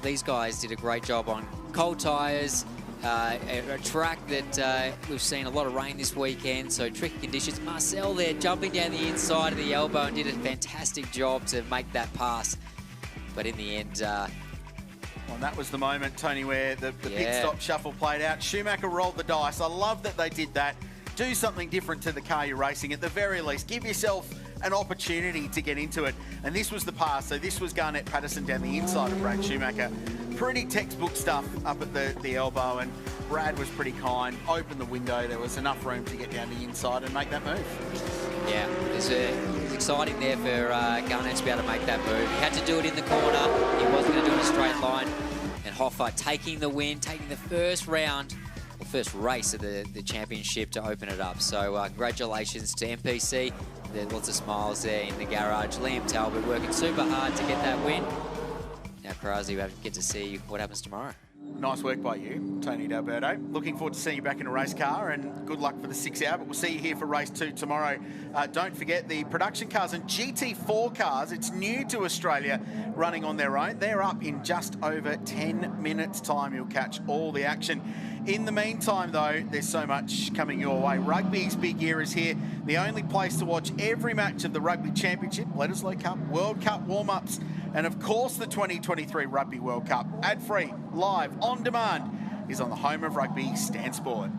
M: these guys did a great job on cold tyres, a track that we've seen a lot of rain this weekend, so tricky conditions. Marcel there jumping down the inside of the elbow and did a fantastic job to make that pass. But in the end...
K: well, that was the moment, Tony, where the pit stop shuffle played out. Schumacher rolled the dice. I love that they did that. Do something different to the car you're racing. At the very least, give yourself an opportunity to get into it. And this was the pass. So this was Garnett Patterson down the inside of Brad Schumacher. Pretty textbook stuff up at the elbow, and Brad was pretty kind. Opened the window. There was enough room to get down the inside and make that move.
M: Yeah, it's exciting there for Garnett to be able to make that move. He had to do it in the corner. He wasn't going to do it in a straight line. And Hoffa taking the win, taking the first round, or first race of the championship to open it up. So congratulations to MPC. There's lots of smiles there in the garage. Liam Talbot working super hard to get that win. Now, Krause, we get to see what happens tomorrow.
K: Nice work by you, Tony D'Alberto. Looking forward to seeing you back in a race car, and good luck for the 6 hour, but we'll see you here for race 2 tomorrow. Don't forget the production cars and GT4 cars. It's new to Australia, running on their own. They're up in just over 10 minutes time. You'll catch all the action. In the meantime, though, there's so much coming your way. Rugby's big year is here. The only place to watch every match of the Rugby Championship, Bledisloe Cup, World Cup warm-ups, and of course the 2023 Rugby World Cup, ad-free, live, on demand, is on the home of rugby, Stan Sport.